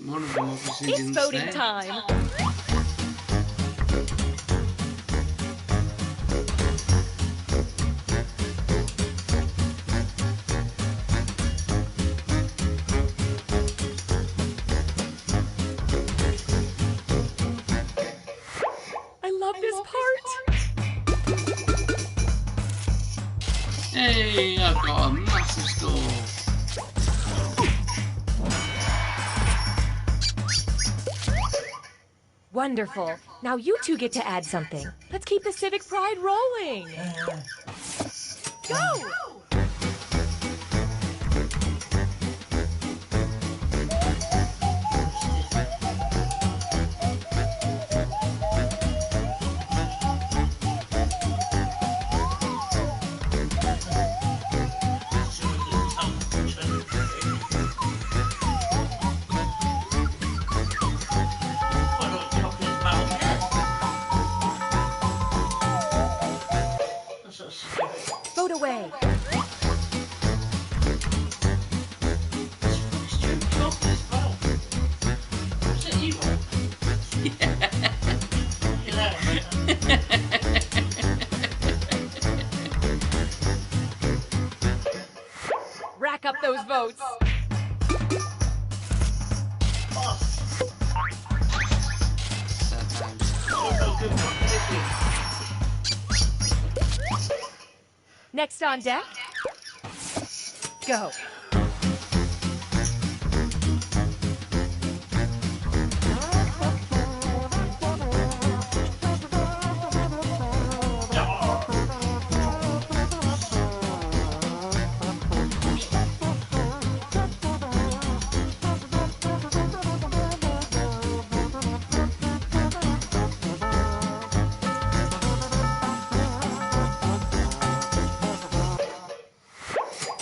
Speaker 1: One of them obviously
Speaker 5: It's
Speaker 1: didn't
Speaker 5: voting
Speaker 1: stay.
Speaker 5: time. I love this part.
Speaker 1: Hey, I've got a massive score.
Speaker 5: Wonderful. Now you two get to add something. Let's keep the civic pride rolling. Go! Vote away. Rack up those votes.
Speaker 1: Sad times.
Speaker 5: Next on deck. Go.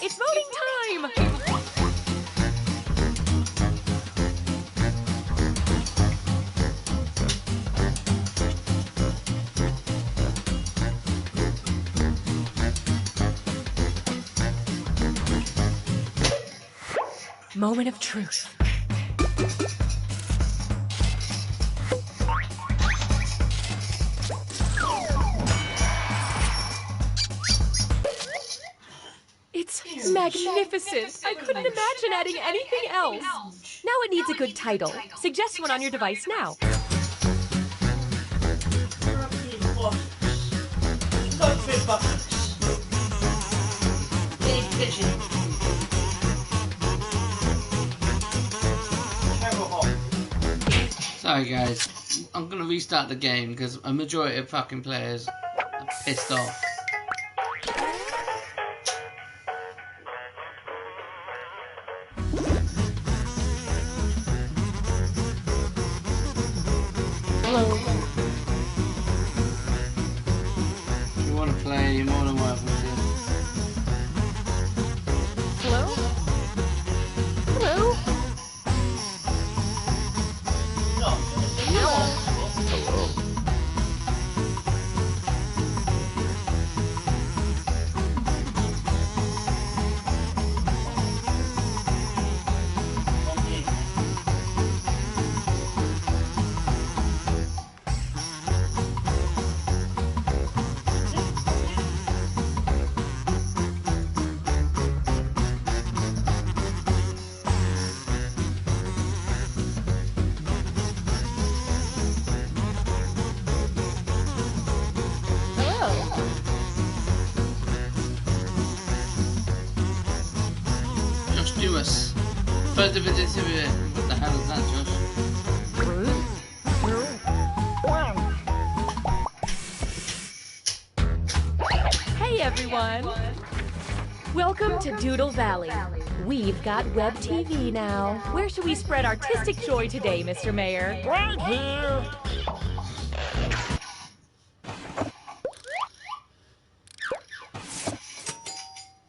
Speaker 5: It's voting time! Moment of truth. It's magnificent. I couldn't imagine adding anything else. Now it needs a good title. Suggest one on your device now.
Speaker 1: Sorry guys, I'm gonna restart the game because a majority of fucking players are pissed off. play, you're more than welcome to.
Speaker 5: Hello? Hello?
Speaker 1: Josh Dewis. What the hell is that, Josh?
Speaker 6: 3, 2, 1.
Speaker 5: Hey everyone! Welcome to Doodle Valley. We've got web TV now. Where should we spread artistic joy today, Mr. Mayor?
Speaker 6: Right here.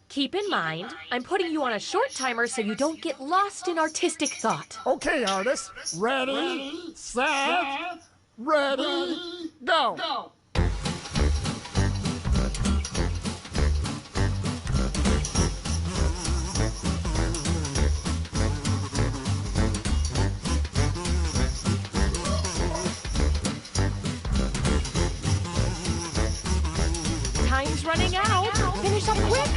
Speaker 5: Keep in mind, I'm putting you on a short timer so you don't get lost in artistic thought.
Speaker 6: Okay, artists. Ready, set, ready, go.
Speaker 5: Time's running out. Finish up quick.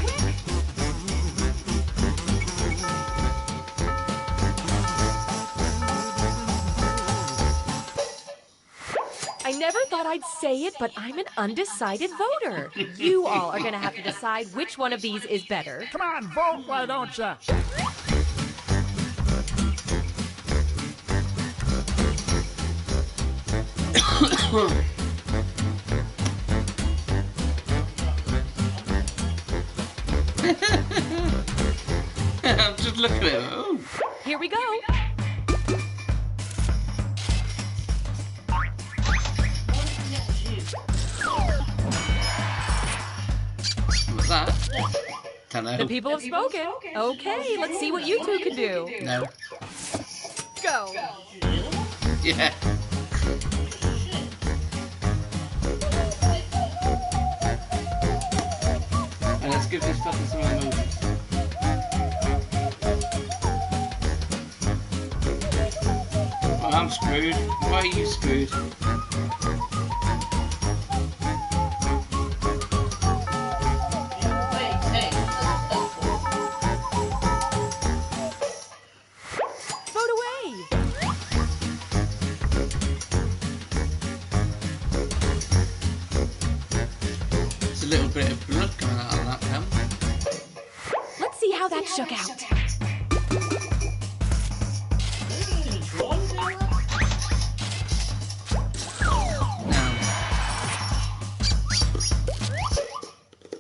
Speaker 5: I never thought I'd say it, but I'm an undecided voter. You all are gonna have to decide which one of these is better.
Speaker 6: Come on, vote, why don't ya?
Speaker 1: I'm just looking at it. Oh.
Speaker 5: Here we go.
Speaker 1: What's that? Dunno.
Speaker 5: The people have spoken. Okay, let's see what you two can do.
Speaker 1: No.
Speaker 5: Go.
Speaker 1: Yeah. And let's give this fucking some emojis. Well, I'm screwed. Why are you screwed?
Speaker 5: Vote away.
Speaker 1: There's a little bit of blood coming out of that pen.
Speaker 5: Let's see how that shook out.
Speaker 1: Now,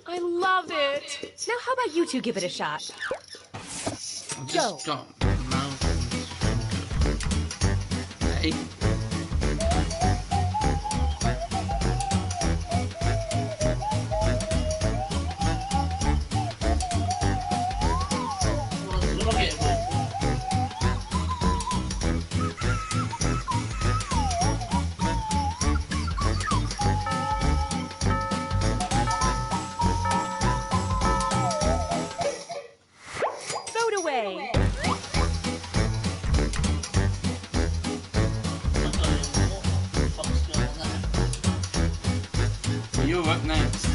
Speaker 5: I love it. Now how about you two give it a shot?
Speaker 1: I've just got mouth and hey.
Speaker 5: Vote away.
Speaker 1: You're up next.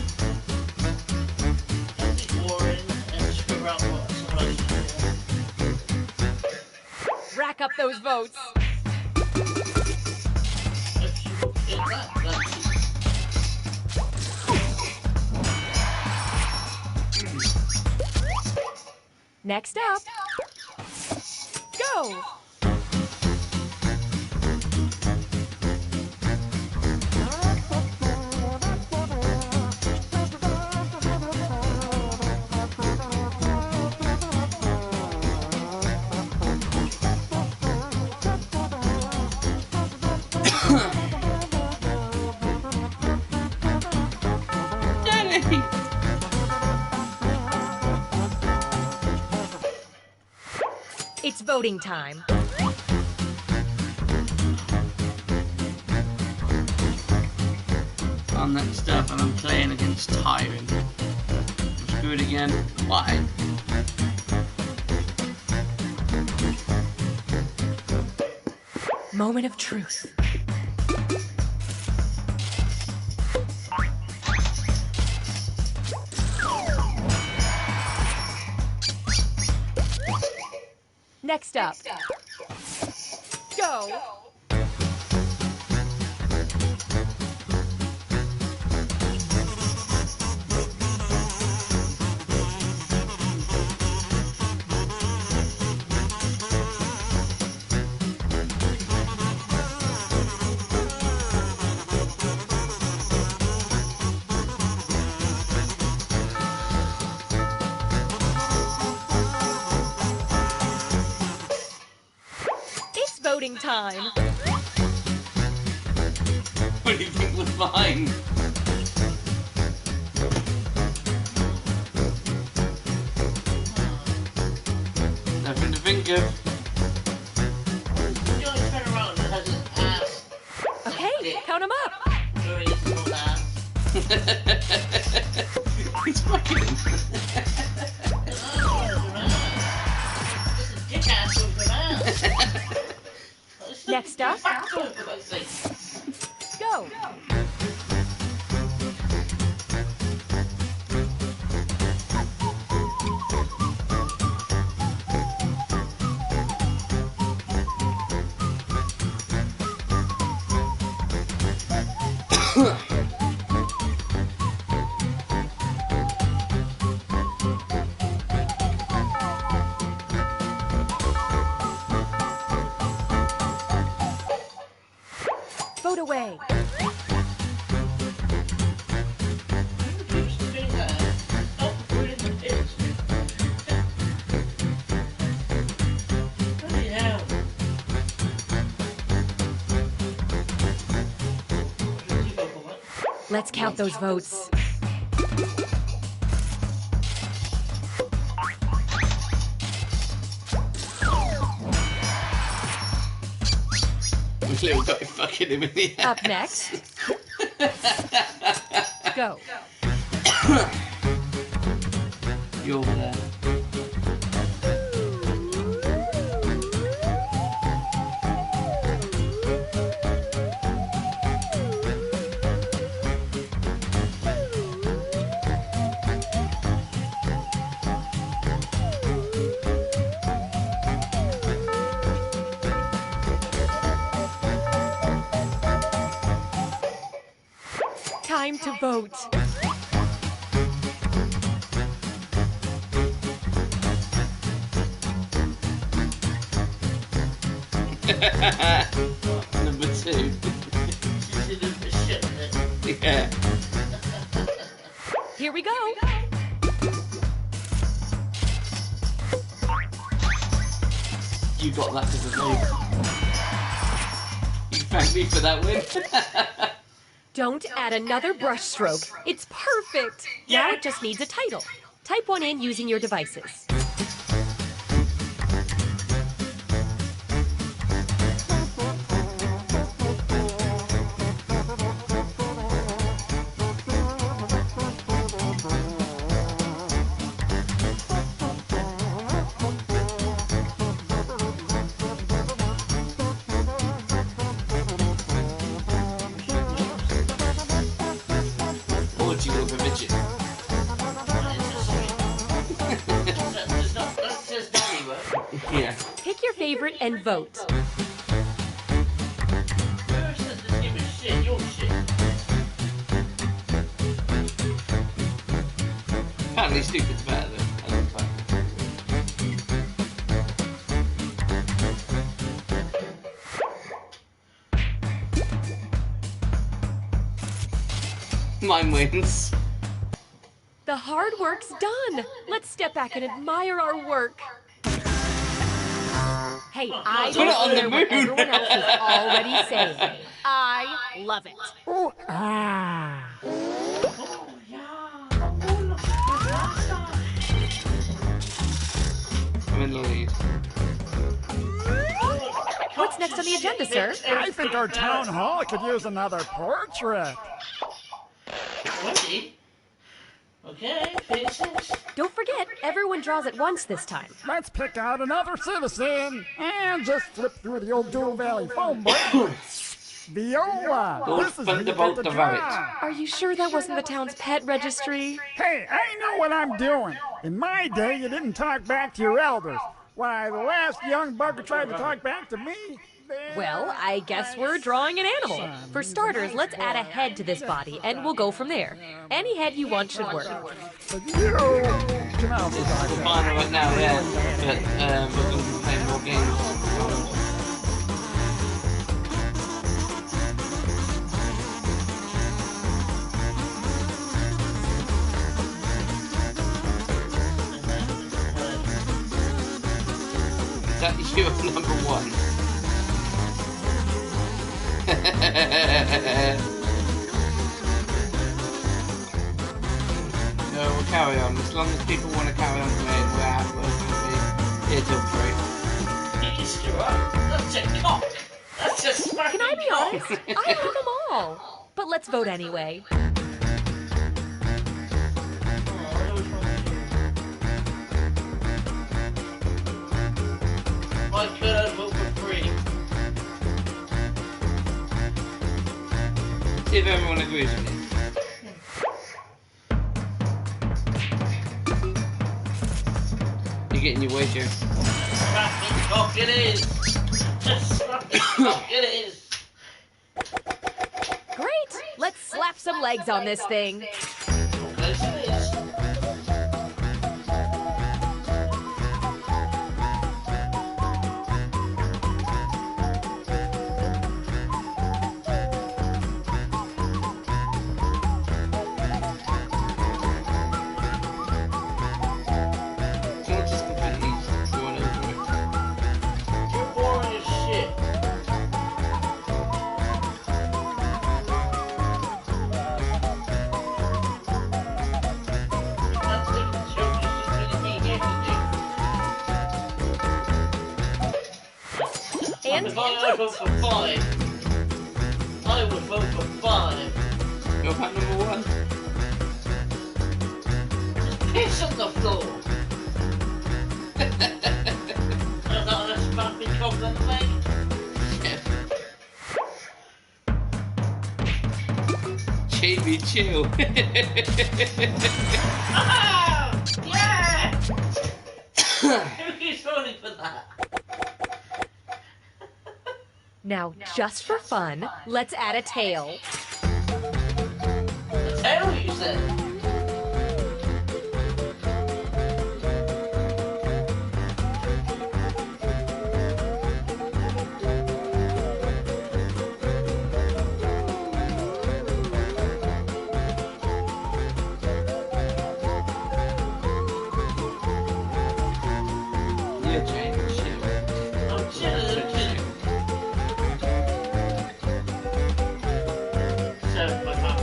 Speaker 5: Rack up those votes. Next up. Go.
Speaker 1: Danny!
Speaker 5: voting time.
Speaker 1: On that stuff, and I'm playing against Tyron. I'm screwed again. Why?
Speaker 5: Moment of truth. Next up. Go. Voting time.
Speaker 1: What do you think was mine? Nothing to think of.
Speaker 2: You only turn around and has his ass.
Speaker 5: Okay, count them up.
Speaker 2: Very small ass.
Speaker 1: It's fucking.
Speaker 2: This is dick ass with an ass.
Speaker 5: Next up. Go. Vote away. Let's count those votes.
Speaker 1: Little guy fucking him in the ass.
Speaker 5: Up next. Go.
Speaker 1: You over there.
Speaker 5: Time to vote.
Speaker 1: Number 2. Yeah.
Speaker 5: Here we go.
Speaker 1: You got that because of me. You thank me for that win.
Speaker 5: Don't add another brushstroke. It's perfect. Now it just needs a title. Type one in using your devices.
Speaker 1: Portugal for midget. Yeah.
Speaker 5: Pick your favorite and vote.
Speaker 1: Apparently stupid's better though. I don't find it. Mine wins.
Speaker 5: The hard work's done. Let's step back and admire our work. Hey, I
Speaker 1: Put it on
Speaker 5: don't
Speaker 1: the
Speaker 5: care what
Speaker 1: moon.
Speaker 5: everyone else is already saying. I love it.
Speaker 6: Ooh, ah.
Speaker 1: I'm in the lead.
Speaker 5: What's next on the agenda, sir?
Speaker 6: I think our town hall could use another portrait.
Speaker 2: Ready? Okay, faces.
Speaker 5: Don't forget, everyone draws at once this time.
Speaker 6: Let's pick out another citizen and just flip through the old Doodle Valley phone book. Viola, this is who you get to draw.
Speaker 5: Are you sure that wasn't the town's pet registry?
Speaker 6: Hey, I know what I'm doing. In my day, you didn't talk back to your elders. Why, the last young bugger tried to talk back to me.
Speaker 5: Well, I guess we're drawing an animal. For starters, let's add a head to this body, and we'll go from there. Any head you want should work.
Speaker 6: But you can also talk
Speaker 1: We're
Speaker 6: back.
Speaker 1: fine right now, yeah. But we're going to be playing more games. Is that you at number 1? No, we'll carry on. As long as people want to carry on playing, we're going to be here till 3.
Speaker 2: Easter, that's a cock. That's a smacking
Speaker 5: Can I be
Speaker 2: cock.
Speaker 5: honest? I have them all. But let's vote anyway.
Speaker 2: Why could I vote for free?
Speaker 1: See if everyone agrees with you. You're getting your wager.
Speaker 2: Smacking cock it is. Just smacking cock it is.
Speaker 5: Great! Let's slap some legs on this thing.
Speaker 2: Yes, it is.
Speaker 1: Someone just completely drawn over it.
Speaker 2: You're boring as shit. That's the joke she's really being here to do.
Speaker 5: And
Speaker 2: If I vote for 5, I would vote for 5.
Speaker 1: You're at number 1.
Speaker 2: Piss on the floor. I'm not a smacking cock on the leg.
Speaker 1: Jamie, chill.
Speaker 2: Ah! Yeah! Who is voting for that?
Speaker 5: now, just for fun, let's add a tail.
Speaker 2: The tail, you said.
Speaker 1: Yeah, Jamie, chill.
Speaker 2: I'm chilling, I'm chilling. So, my mum,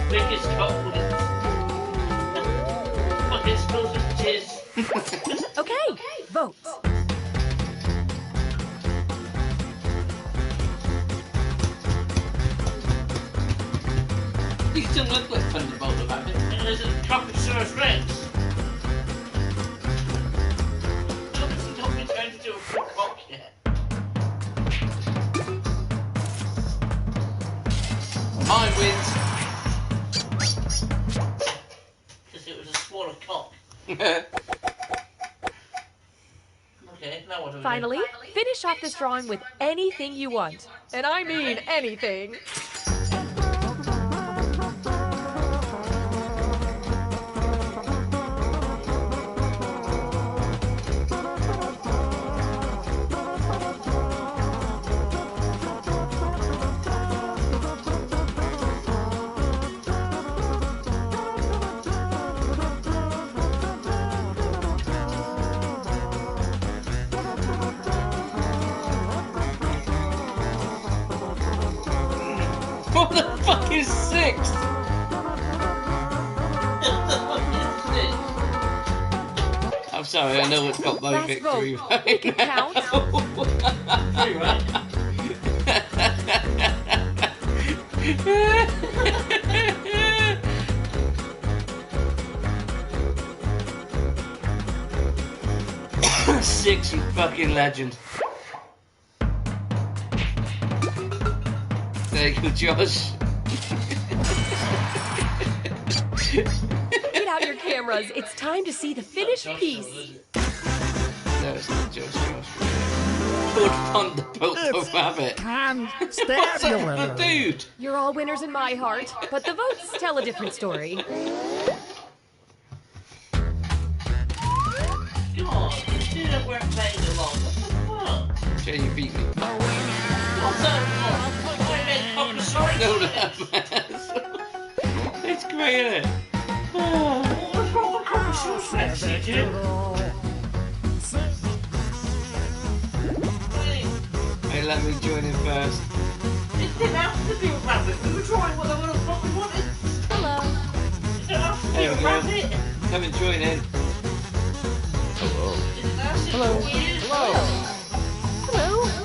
Speaker 2: biggest compliment. Fucking smells of jizz.
Speaker 5: Okay, vote.
Speaker 1: These don't look like Thunderbolt about it.
Speaker 2: And there's a Cockatosaurus Rex. It's not been turned into a full cock yet.
Speaker 1: Mine wins.
Speaker 2: Because it was a smaller cock. Okay, now what do we
Speaker 5: Finally, finish off this drawing with anything you want. And I mean anything.
Speaker 1: What the fuck is 6? I'm sorry, I know it's got my
Speaker 5: Last
Speaker 1: victory
Speaker 5: vote.
Speaker 1: right
Speaker 5: Make it
Speaker 1: now.
Speaker 5: count.
Speaker 1: Six, you fucking legend. There you go, Josh.
Speaker 5: Get out your cameras. It's time to see the finished piece.
Speaker 1: No, it's not Josh. Put on the Popo Rabbit.
Speaker 6: Constabulary.
Speaker 1: Dude.
Speaker 5: You're all winners in my heart, but the votes tell a different story.
Speaker 2: Come on, you know we're playing along. What the fuck?
Speaker 1: Jay, you beat me.
Speaker 2: What's that for?
Speaker 1: No, that it's great, isn't it?
Speaker 2: What's wrong with cockroach dude?
Speaker 1: Hey, let me join in first.
Speaker 2: It didn't have to be a rabbit. We were trying what the fuck we wanted.
Speaker 5: Hello.
Speaker 2: It didn't have to be
Speaker 1: There
Speaker 2: a
Speaker 1: we go.
Speaker 2: rabbit.
Speaker 1: Come and join in.
Speaker 2: Hello.
Speaker 5: Hello.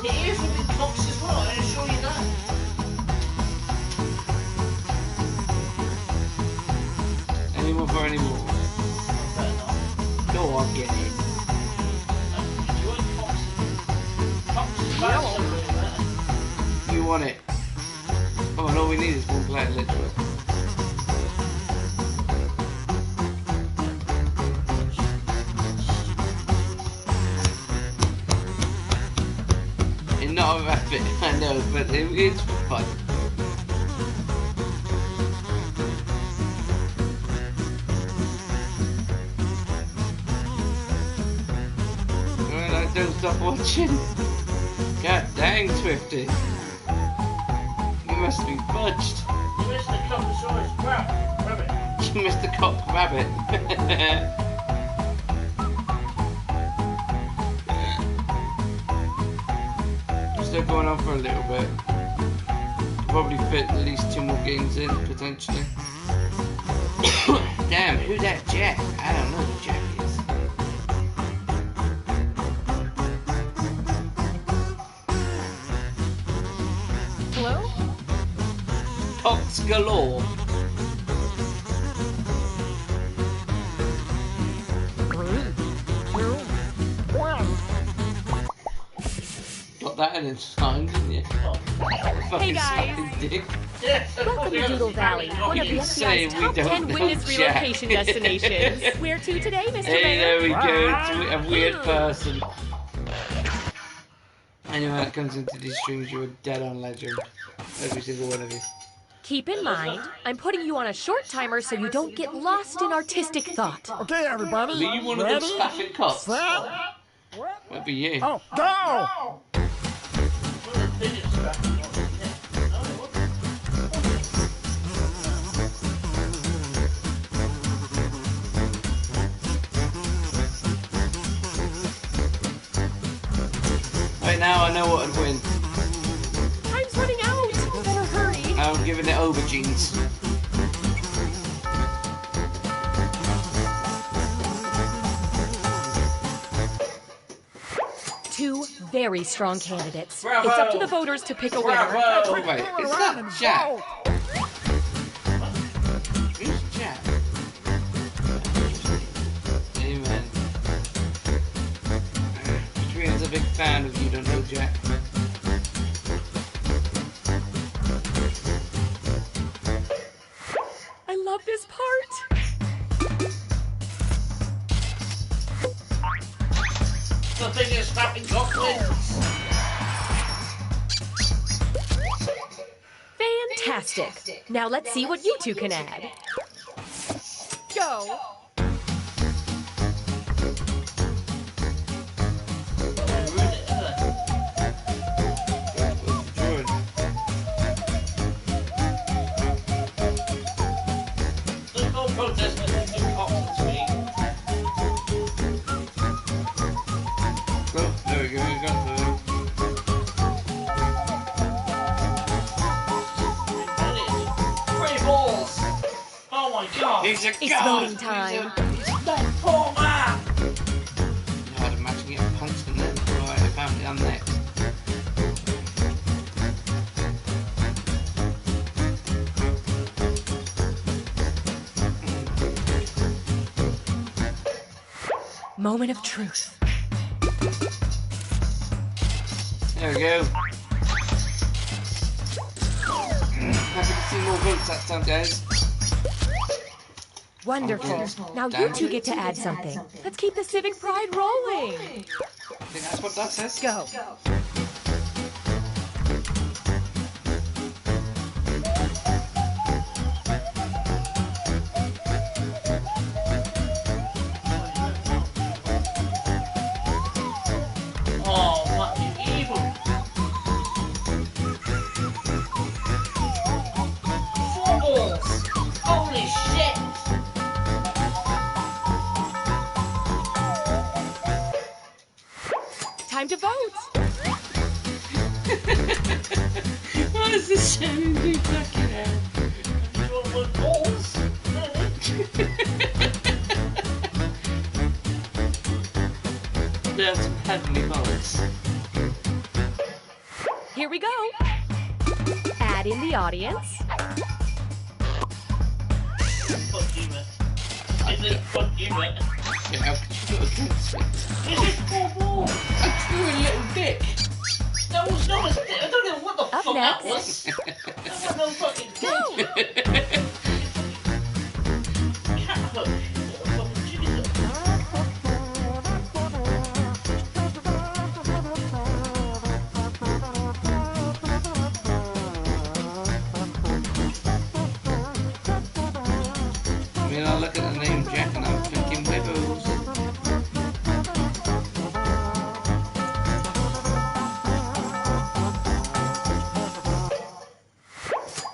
Speaker 2: The ears would be boxed as well, I assure you that.
Speaker 1: Any more for any more? Go on, get in. You want it? Oh, and all we need is one player, literally. It's not a rabbit, I know, but it's fun. Well, I don't stop watching. God dang, Swifty. You must be fudged.
Speaker 2: You missed the Cockrosaurus rabbit.
Speaker 1: You missed the cock rabbit. Still going on for a little bit. Probably fit at least 2 more games in, potentially. Damn, who that Jack? I don't know who Jack is.
Speaker 5: Hello?
Speaker 1: Cocks galore. Got that in its time, didn't you? Fucking
Speaker 5: guys.
Speaker 1: sucking dick.
Speaker 5: Welcome to Doodle Valley, one of the
Speaker 1: You say
Speaker 5: FBI's
Speaker 1: we
Speaker 5: top
Speaker 1: don't
Speaker 5: 10
Speaker 1: know
Speaker 5: witness
Speaker 1: Jack.
Speaker 5: relocation destinations. Where to today, Mr.
Speaker 1: Hey,
Speaker 5: Mayor?
Speaker 1: there we go. It's a weird person. Anyone that comes into these streams, you're a dead-on legend. Every single one of you.
Speaker 5: Keep in mind, I'm putting you on a short timer so you don't get lost in artistic thought.
Speaker 6: Okay, everybody.
Speaker 1: Are you one of them staffing cops?
Speaker 6: Set.
Speaker 1: Might be you.
Speaker 6: Oh, go!
Speaker 1: Right now, I know what would win.
Speaker 5: Time's running out. Better hurry.
Speaker 1: I'm giving it aubergines.
Speaker 5: Two very strong candidates.
Speaker 1: Bravo.
Speaker 5: It's up to the voters to pick a winner.
Speaker 1: Bravo! Wait, is that Jack? Who's Jack? Amen. Katrina's a big fan of You Don't Know Jack.
Speaker 5: I love this part.
Speaker 2: The biggest snapping chocolates.
Speaker 5: Fantastic. Now let's see what you two can add. Go.
Speaker 2: There's no protest with the new cops on screen.
Speaker 1: Oh, there we go, we got the...
Speaker 2: Three balls. Oh my god.
Speaker 1: He's a
Speaker 5: It's
Speaker 1: god!
Speaker 5: voting time.
Speaker 2: That poor man.
Speaker 1: I'm next.
Speaker 5: Moment of truth.
Speaker 1: There we go. Happy to see more votes that time, guys.
Speaker 5: Wonderful. Now you two get to add something. Let's keep the civic pride rolling.
Speaker 1: I think that's what that says.
Speaker 5: Go.
Speaker 2: Oh, fucking evil. Four balls. Holy shit.
Speaker 5: Time to vote.
Speaker 1: What is this sounding do fucking hell?
Speaker 2: You want more balls?
Speaker 1: There's some heavenly bolts.
Speaker 5: Here we go. Add in the audience.
Speaker 2: Fuck you, man. Fuck you, man.
Speaker 1: Yeah, how could you go against me?
Speaker 2: This is four balls.
Speaker 1: I threw a little dick.
Speaker 2: That was not a stick. I don't know what the
Speaker 5: Up
Speaker 2: fuck
Speaker 5: next.
Speaker 2: that was. That was no fucking dick.
Speaker 5: Go.
Speaker 2: Cat hook. Fucking jiggy hook.
Speaker 1: I mean, I look at the name Jack and I'm thinking Wibbles.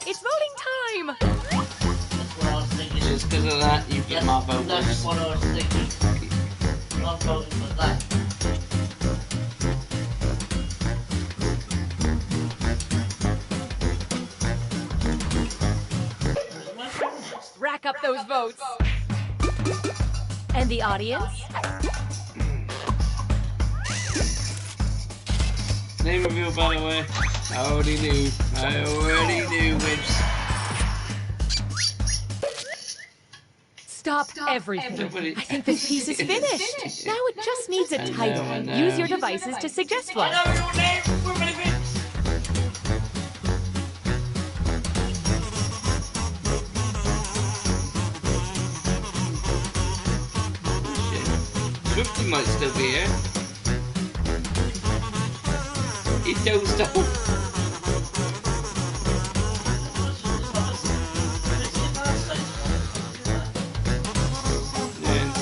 Speaker 5: It's voting time.
Speaker 2: That's what I was thinking.
Speaker 1: Just because of that, you get my vote.
Speaker 2: That's what I was thinking. I'm voting for that. Where's my phone next?
Speaker 5: Rack up those votes. And the audience?
Speaker 1: Name reveal, by the way. I already knew. Wibs.
Speaker 5: Stop everything.
Speaker 1: Nobody-
Speaker 5: I think this piece is finished. Now it just needs a
Speaker 1: I
Speaker 5: title.
Speaker 1: know.
Speaker 5: Use your devices to suggest one.
Speaker 2: I know your name. We're ready for it.
Speaker 1: Swifty might still be here. He dozed off. Yeah, I'm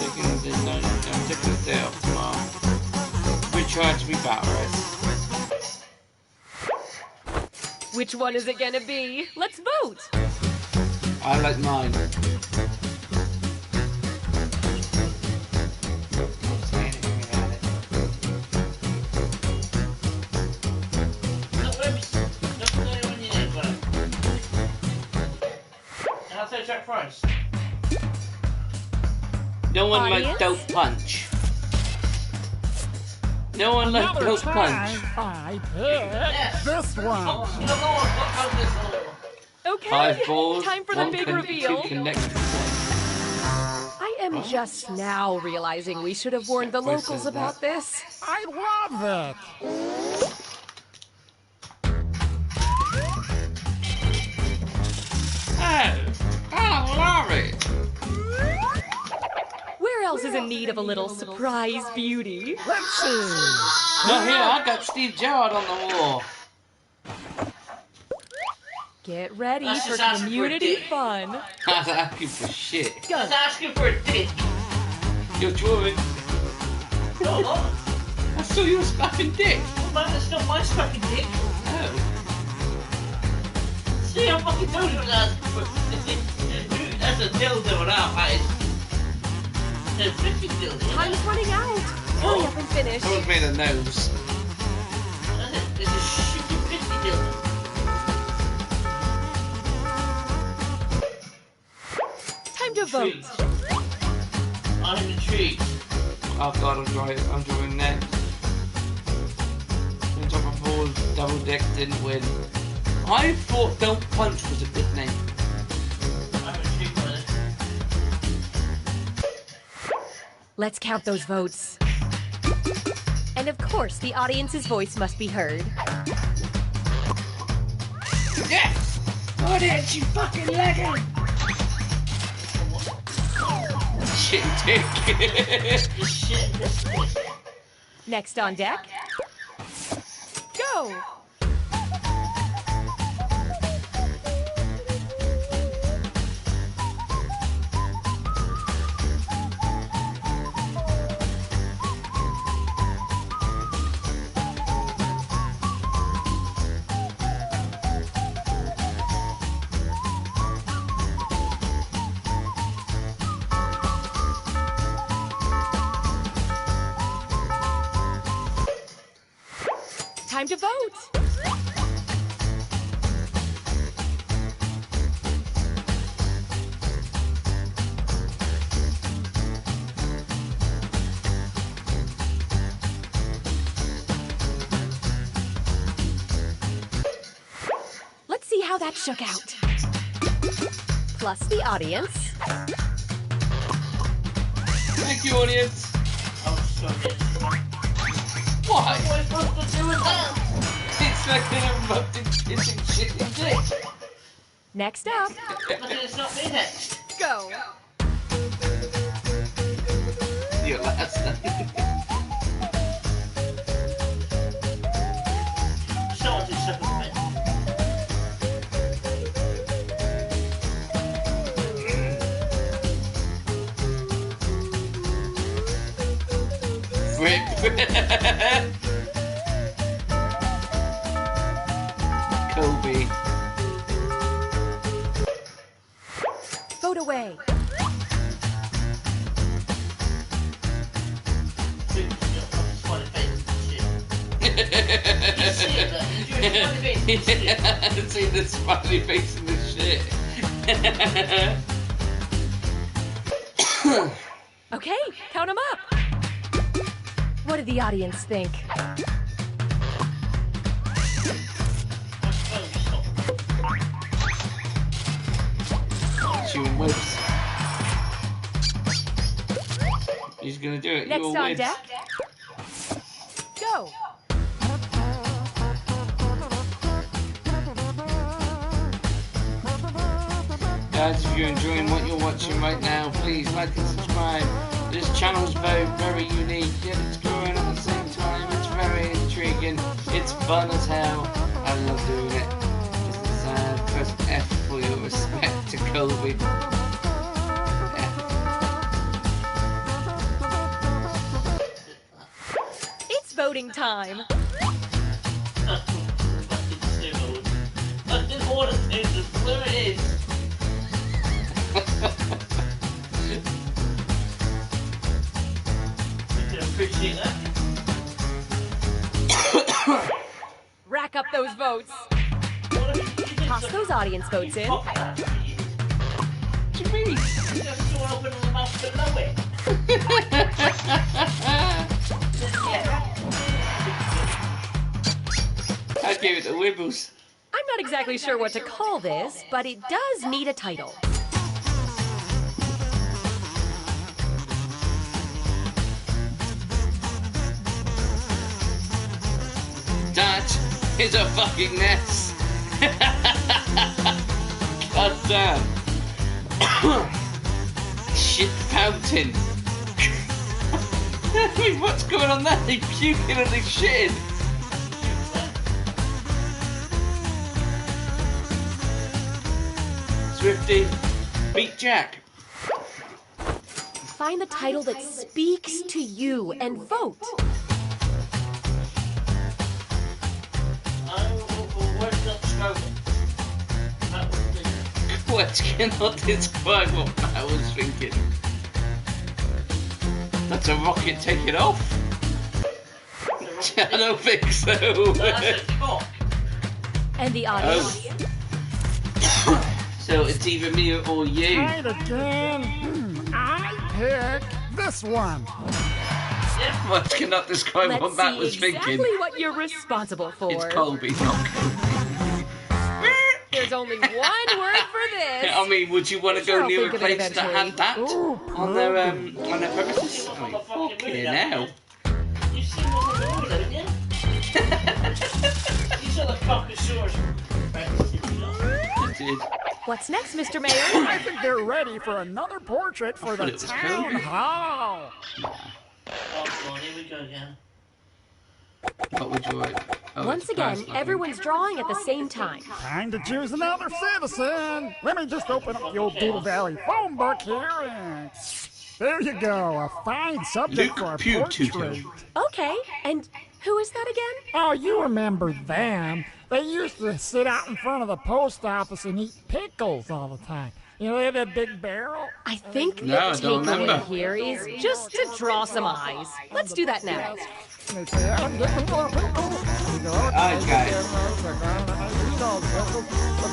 Speaker 1: taking the day off tomorrow. Recharge me batteries.
Speaker 5: Which one is it gonna be? Let's vote.
Speaker 1: I like mine.
Speaker 2: Jack Price.
Speaker 1: No one
Speaker 5: Audience?
Speaker 1: likes Dope Punch. No one likes
Speaker 6: Another
Speaker 1: Dope
Speaker 6: time,
Speaker 1: Punch.
Speaker 6: I pick
Speaker 2: Yes.
Speaker 6: this one.
Speaker 2: Oh, you know what? How's this all?
Speaker 5: Okay.
Speaker 1: 5 balls.
Speaker 5: Time for the big reveal.
Speaker 1: 2 connected.
Speaker 5: I am just now realizing we should have warned the
Speaker 1: Voice
Speaker 5: locals
Speaker 1: says
Speaker 5: about
Speaker 1: that.
Speaker 5: this.
Speaker 6: I love it.
Speaker 1: Oh, Laurie.
Speaker 5: Where else is in need of a little surprise beauty?
Speaker 6: Let's see.
Speaker 1: No, here, I got Steve Gerrard on the wall.
Speaker 5: Get ready
Speaker 2: That's
Speaker 5: for
Speaker 2: just asking for a
Speaker 5: community
Speaker 2: dick.
Speaker 5: fun.
Speaker 1: I was asking for shit.
Speaker 5: Go.
Speaker 2: That's asking for a dick.
Speaker 1: You're drawing.
Speaker 2: No, no.
Speaker 1: I saw you were smacking dick.
Speaker 2: Man, that's not my fucking dick.
Speaker 1: Oh.
Speaker 2: See, I fucking told you that. That's a dildo now, that is. That's a freaking dildo.
Speaker 5: Time's running out. Hurry up and finish.
Speaker 1: Someone's made a nose.
Speaker 2: That's it. It's a shitty, bitchy dildo.
Speaker 5: Time to vote.
Speaker 2: Trees. I'm intrigued.
Speaker 1: Oh god, I'm drawing next. Double Deck didn't win. I thought Don't Punch was a good name.
Speaker 5: Let's count those votes. And of course, the audience's voice must be heard.
Speaker 1: Yes! Audience, you fucking legend! Shit dick.
Speaker 5: Next on deck. Go! Time to vote! Let's see how that shook out. Plus the audience.
Speaker 1: Thank you, audience. Why?
Speaker 2: What am I supposed to do with that?
Speaker 1: It's like an erupting kissing shit in dick.
Speaker 5: Next up.
Speaker 2: But it's not me next.
Speaker 5: Go!
Speaker 1: Your last name.
Speaker 2: Someone did something with me.
Speaker 1: Rip. Kobe.
Speaker 5: Vote away.
Speaker 1: See the smiley face in the shit.
Speaker 5: Okay, count them up. What did the audience think?
Speaker 1: Chewing whips. He's gonna do it.
Speaker 5: Next on deck. Go!
Speaker 1: Guys, if you're enjoying what you're watching right now, please like and subscribe. This channel's very unique, yet it's growing at the same time. It's very intriguing. It's fun as hell. I love doing it. This is press F for your respect to Kobe.
Speaker 5: It's voting time.
Speaker 2: I didn't want to say this. There it is. You can appreciate that.
Speaker 5: Rack up those votes. Toss those audience votes in.
Speaker 1: What do you mean?
Speaker 2: Just someone open the mouth below it.
Speaker 1: I gave it the wibbles.
Speaker 5: I'm not exactly sure what to call this, but it does need a title.
Speaker 1: That is a fucking mess. God damn. Shit fountain. Wait, what's going on there? They puking and they shitting. Swifty, beat Jack.
Speaker 5: Find the title that speaks to you and vote.
Speaker 1: Words cannot describe what I was thinking. That's a rocket taking off? I don't think so.
Speaker 5: And the audience.
Speaker 1: So it's either me or you.
Speaker 6: Right again. I pick this one.
Speaker 2: Yeah.
Speaker 1: Words cannot describe what
Speaker 5: Let's
Speaker 1: Matt
Speaker 5: see
Speaker 1: was
Speaker 5: exactly
Speaker 1: thinking.
Speaker 5: what you're responsible for.
Speaker 1: It's Colby, not Colby.
Speaker 5: There's only one word for this.
Speaker 1: I mean, would you want to
Speaker 5: Sure,
Speaker 1: go
Speaker 5: I'll
Speaker 1: near a
Speaker 5: think of it
Speaker 1: place that
Speaker 5: eventually.
Speaker 1: had that
Speaker 6: Ooh,
Speaker 1: on their premises? I mean, fucking hell.
Speaker 2: You see what the movie, haven't you? You saw the fucking shores.
Speaker 1: I did.
Speaker 5: What's next, Mr. Mayor?
Speaker 6: I think they're ready for another portrait for
Speaker 1: thought
Speaker 6: the
Speaker 1: it was
Speaker 6: town
Speaker 1: Kobe.
Speaker 6: hall.
Speaker 2: Oh, God, here we go again.
Speaker 1: What would you write? Oh,
Speaker 5: Once
Speaker 1: it's
Speaker 5: again,
Speaker 1: personal, I
Speaker 5: everyone's drawing at the same time.
Speaker 6: Time to choose another citizen. Let me just open up the old Doodle Valley phone book here and... There you go, a fine subject
Speaker 1: Luke
Speaker 6: for a
Speaker 1: Pututo.
Speaker 6: portrait.
Speaker 5: Okay, and who is that again?
Speaker 6: Oh, you remember them. They used to sit out in front of the post office and eat pickles all the time. You know, they had that big barrel.
Speaker 5: I think
Speaker 1: No, I
Speaker 5: the
Speaker 1: don't remember.
Speaker 5: takeaway here is just to draw some eyes. Let's do that now.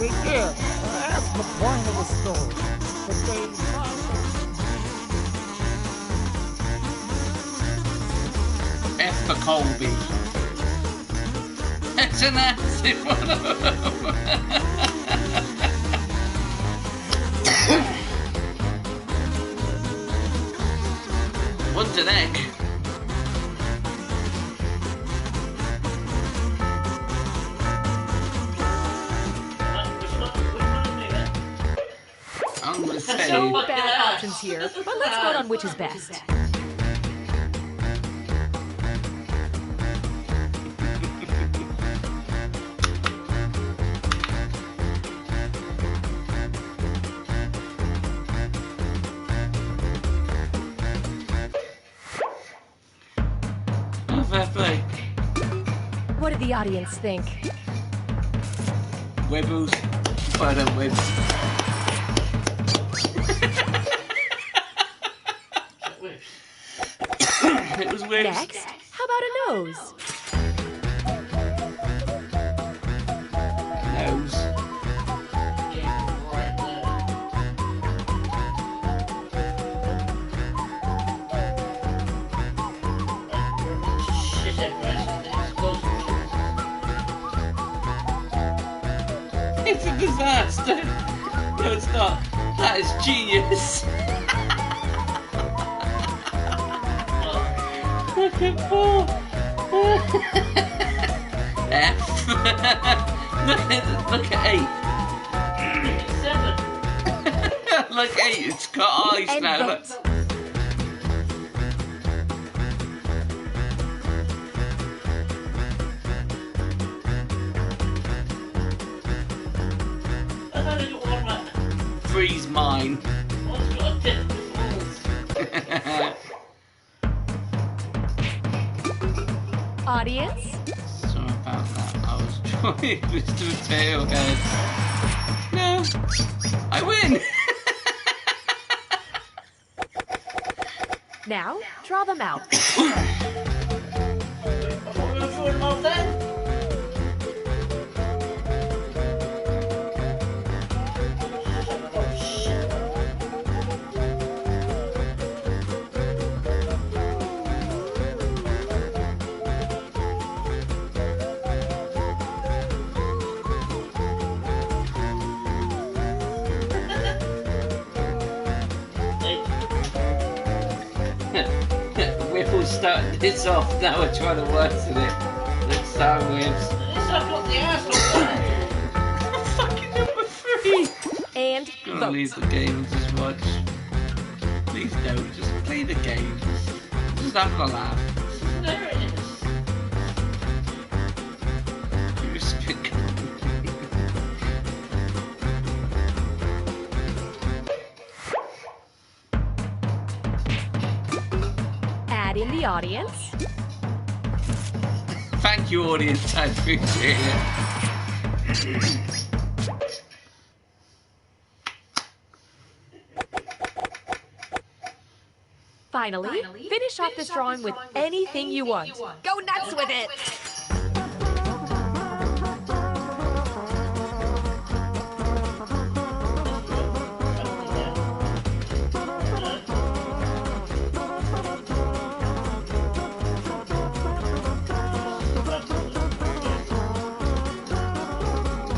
Speaker 6: That's the point of the story.
Speaker 1: F for Colby. It's an active one of them. One's an egg. I'm gonna say
Speaker 5: No bad options here, but let's vote on which is best.
Speaker 1: oh, fair play.
Speaker 5: What did the audience think?
Speaker 1: Webbles. Spider webs. It was webs.
Speaker 5: Next, how about a nose?
Speaker 1: Nose. It's a disaster. No, it's not. That is genius. Look at Paul. F. look at 8. Look 8. It's got eyes
Speaker 5: And
Speaker 1: now. Look.
Speaker 5: vote.
Speaker 1: Freeze mine.
Speaker 5: Audience?
Speaker 1: Sorry about that. I was trying Mr. Potato Head. No. I win.
Speaker 5: Now, draw them out.
Speaker 1: Whipple's starting this off. Now we're trying to worsen it. Let's start with fucking number 3.
Speaker 5: And
Speaker 1: Gonna
Speaker 5: vote.
Speaker 1: leave the game and just watch. Please don't. Just play the game. Just have a laugh.
Speaker 2: There it is.
Speaker 1: You spit.
Speaker 5: Add in the audience.
Speaker 1: Thank you, audience. I appreciate it.
Speaker 5: Finally, finish off this drawing with anything you want. Go nuts with it!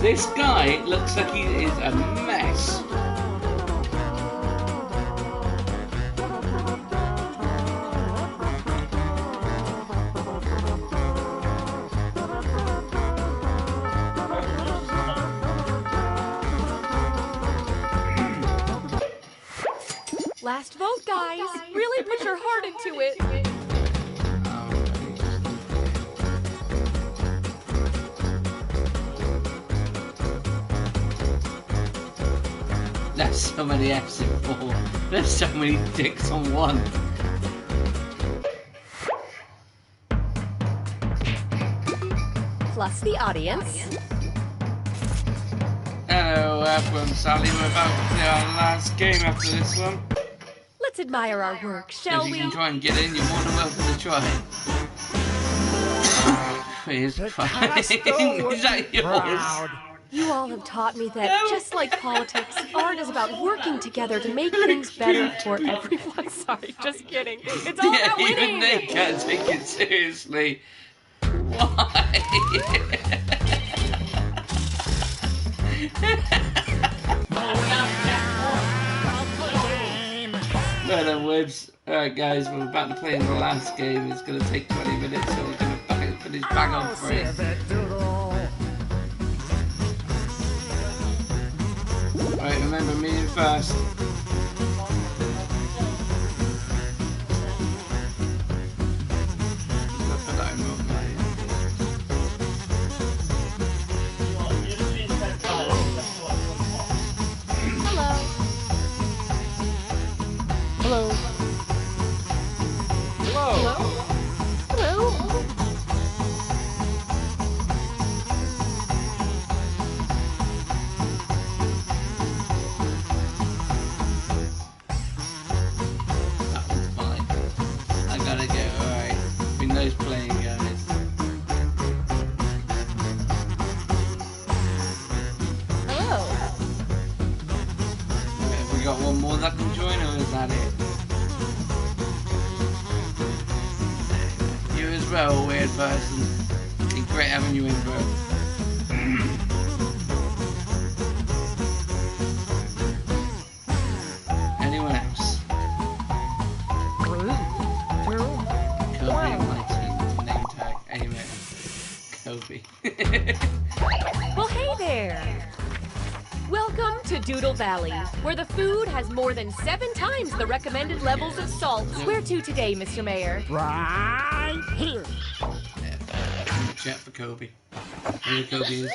Speaker 1: This guy looks like he is a mess.
Speaker 5: Last vote, guys. Really put your heart into it.
Speaker 1: There's so many F's in 4. There's so many dicks on 1.
Speaker 5: Plus the audience.
Speaker 1: Hello, everyone. Sally, we're about to play our last game after this one.
Speaker 5: Let's admire our work, shall
Speaker 1: If you
Speaker 5: we?
Speaker 1: can try and get in, you're more than welcome to try. Here's fine. Is that yours?
Speaker 6: Proud.
Speaker 5: You all have taught me that, just like politics, art is about working together to make things better for everyone. Sorry, just kidding. It's all about
Speaker 1: Even
Speaker 5: winning.
Speaker 1: they can't take it seriously. Why? No, no words. Alright, guys, we're about to play in the last game. It's going to take 20 minutes, so we're going to put his bag on for it. Alright, remember, me first.
Speaker 5: Hello. Hello. Hello.
Speaker 1: Fine. I gotta go, alright. Been nice playing, guys.
Speaker 5: Hello.
Speaker 1: Have we got one more that can join, or is that it? You as well, weird person. It's great having you in, bro. Anyone else? Kobe in my team. Name tag. Amen. Kobe.
Speaker 5: Well, hey there. Welcome to Doodle Valley, where the food has more than 7 times the recommended levels of salt. Where to today, Mr. Mayor?
Speaker 6: Right here.
Speaker 1: Chat for Kobe. Where Kobe is.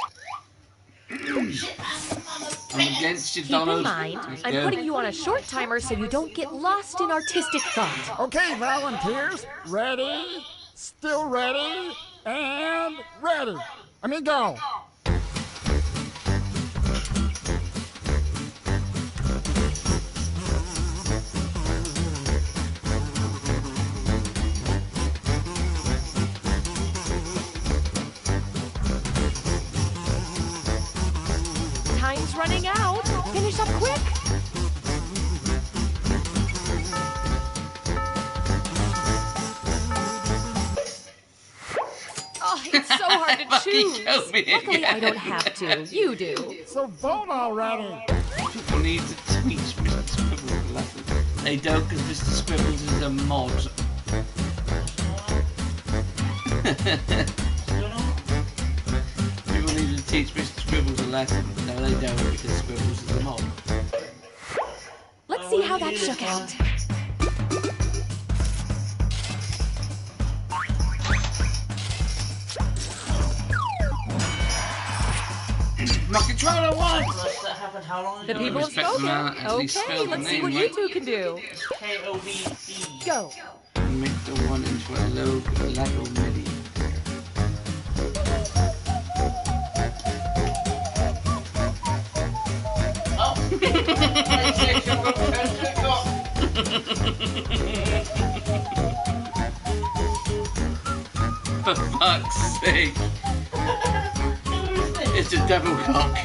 Speaker 1: I'm against you,
Speaker 5: Keep
Speaker 1: Donald.
Speaker 5: in mind,
Speaker 1: Let's
Speaker 5: I'm
Speaker 1: go.
Speaker 5: putting you on a short timer so you don't get lost in artistic thought.
Speaker 6: Okay, volunteers. Ready, still ready, and ready. Let me go.
Speaker 5: Time's running out. Finish up quick. Oh, it's so hard to
Speaker 1: Fucking
Speaker 5: choose.
Speaker 1: kill me
Speaker 5: Luckily,
Speaker 1: again.
Speaker 5: I don't have to. You do.
Speaker 6: So vote already.
Speaker 1: People need to teach Mr. Scribbles a lesson. They don't, because Mr. Scribbles is a mod. People need to teach Mr. Scribbles a lesson. No, they don't, because Scribbles is a mod.
Speaker 5: Let's see how that shook out.
Speaker 1: My controller won!
Speaker 2: Unless that happened how long
Speaker 5: The
Speaker 2: ago?
Speaker 5: people have
Speaker 1: Respect them
Speaker 5: spoken.
Speaker 1: out, at least
Speaker 5: Okay,
Speaker 1: spell the
Speaker 5: let's see
Speaker 1: name,
Speaker 5: what you
Speaker 1: right?
Speaker 5: two can do.
Speaker 2: K-O-B-B.
Speaker 5: Go.
Speaker 1: Make the one into a Lego MIDI.
Speaker 2: Oh! PlayStation,
Speaker 1: For fuck's sake. It's a double cock.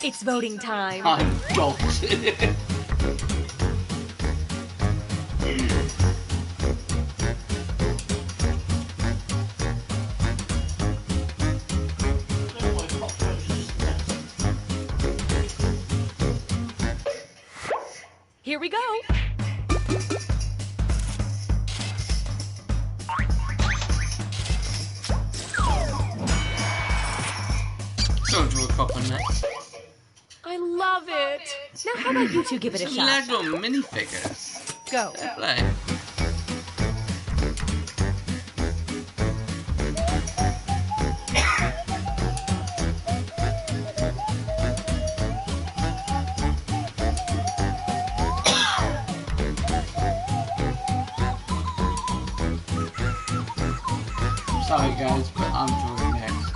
Speaker 5: It's voting time.
Speaker 1: I'm God.
Speaker 5: Here we go.
Speaker 1: Don't draw a cop on that.
Speaker 5: I love it. Now, how about you two give it a
Speaker 1: Some
Speaker 5: shot?
Speaker 1: Lego minifigures.
Speaker 5: Go.
Speaker 1: Fair play. Sorry guys, but I'm drawing next.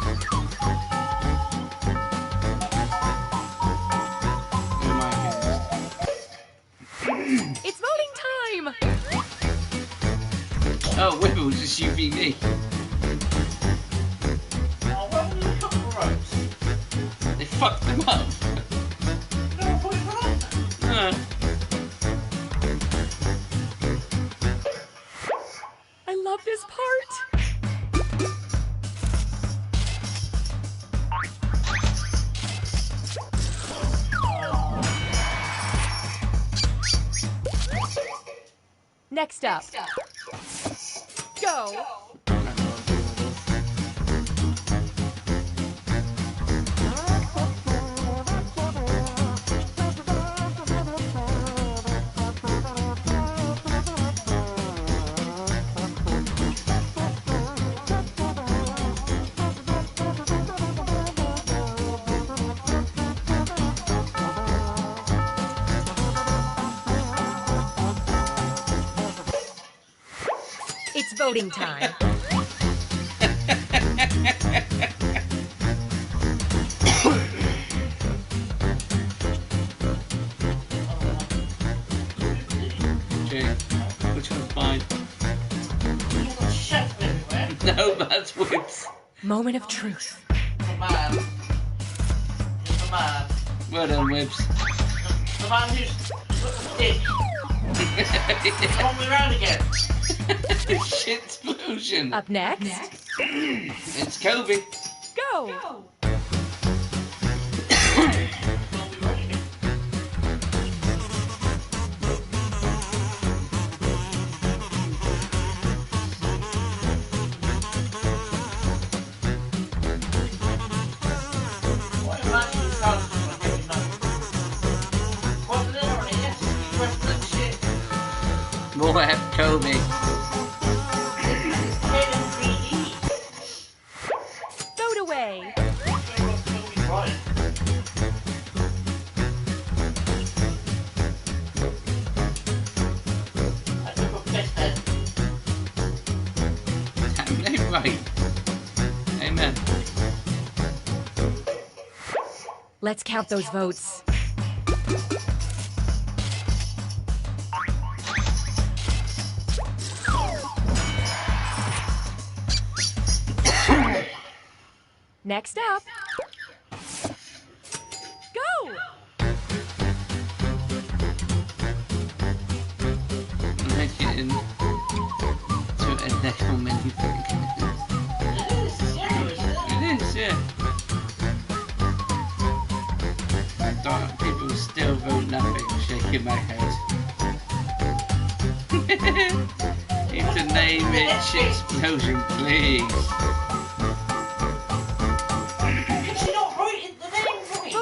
Speaker 1: Who am I against?
Speaker 5: It's voting time.
Speaker 1: Oh, Wibbles, it's UVD.
Speaker 2: Oh, where were the couple ropes?
Speaker 1: They fucked them up.
Speaker 2: No, I thought it was right.
Speaker 1: No.
Speaker 5: I love this part. Next up. Go. It's voting time.
Speaker 1: Okay, which one's mine?
Speaker 2: You've got chef everywhere.
Speaker 1: No, that's Wibs.
Speaker 5: Moment of truth.
Speaker 2: The man. You're the man.
Speaker 1: Well done, Wibs.
Speaker 2: The man who's got the dick. Come on, we're round again.
Speaker 1: Shit explosion.
Speaker 5: Up next.
Speaker 1: It's Kobe.
Speaker 5: Go.
Speaker 2: Well, we're ready again. What a man who's house is gonna make you know. What's the dinner on it? Yes, you press that shit.
Speaker 1: More F Kobe.
Speaker 5: Vote away.
Speaker 1: Damn, they right. Amen.
Speaker 5: Let's count those votes. Next up. Go!
Speaker 1: Make it into a Lego minifigure. It is, yeah. People still vote nothing, shaking my head. Need to name it Shit Explosion, please.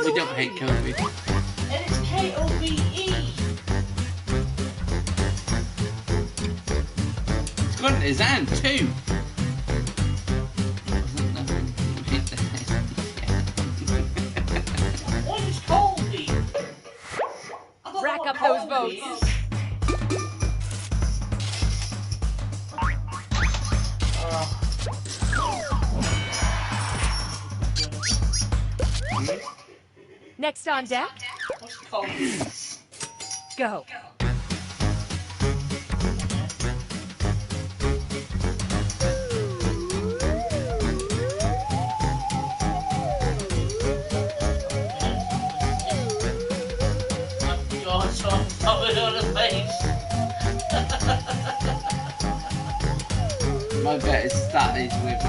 Speaker 1: We don't hate Kobe.
Speaker 2: And it's K-O-B-E.
Speaker 1: It's got it in his hand too.
Speaker 2: What is Colby?
Speaker 5: Rack up those votes. Next on deck.
Speaker 2: What's Colby?
Speaker 5: Go.
Speaker 2: God, so I'm covered on the face.
Speaker 1: My bet is that is with us.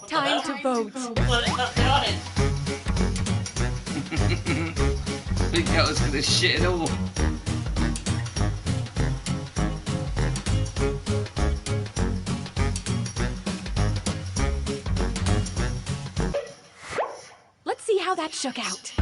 Speaker 5: Time to vote.
Speaker 2: Well, it's not right.
Speaker 1: I think that was gonna shit it all.
Speaker 5: Let's see how that shook out.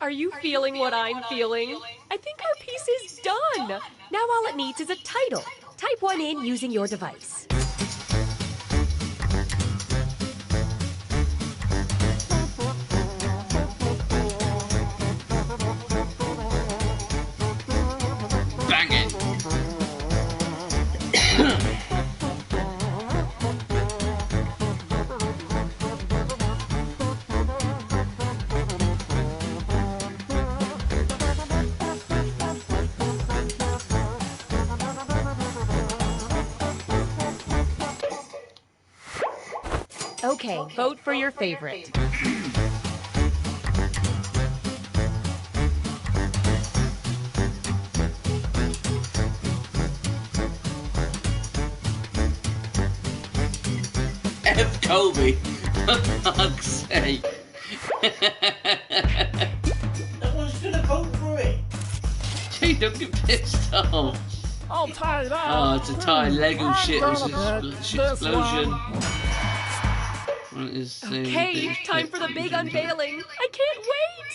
Speaker 5: Are you feeling what I'm feeling? I think our piece is done. Now all it needs is a title. Type one in using your device.
Speaker 1: Bang it.
Speaker 5: Okay, vote for your favorite.
Speaker 1: F. Kobe. For fuck's sake.
Speaker 2: No one's gonna vote for it.
Speaker 1: Gee, don't get pissed off.
Speaker 6: All tied up.
Speaker 1: Oh, it's a tie. Lego shit. It was a shit
Speaker 6: This
Speaker 1: explosion.
Speaker 6: one.
Speaker 1: What is the
Speaker 5: Okay,
Speaker 1: big
Speaker 5: time for the big unveiling. I can't wait!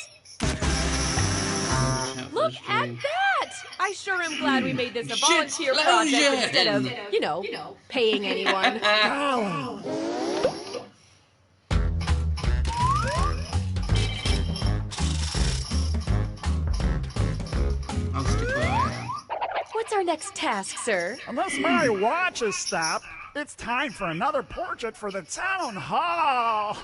Speaker 5: Look at that! I sure am glad we made this a volunteer project instead of, you know, paying anyone.
Speaker 6: Golly.
Speaker 1: I'll stick where I am.
Speaker 5: What's our next task, sir?
Speaker 6: Unless my watch is stopped, it's time for another portrait for the town hall.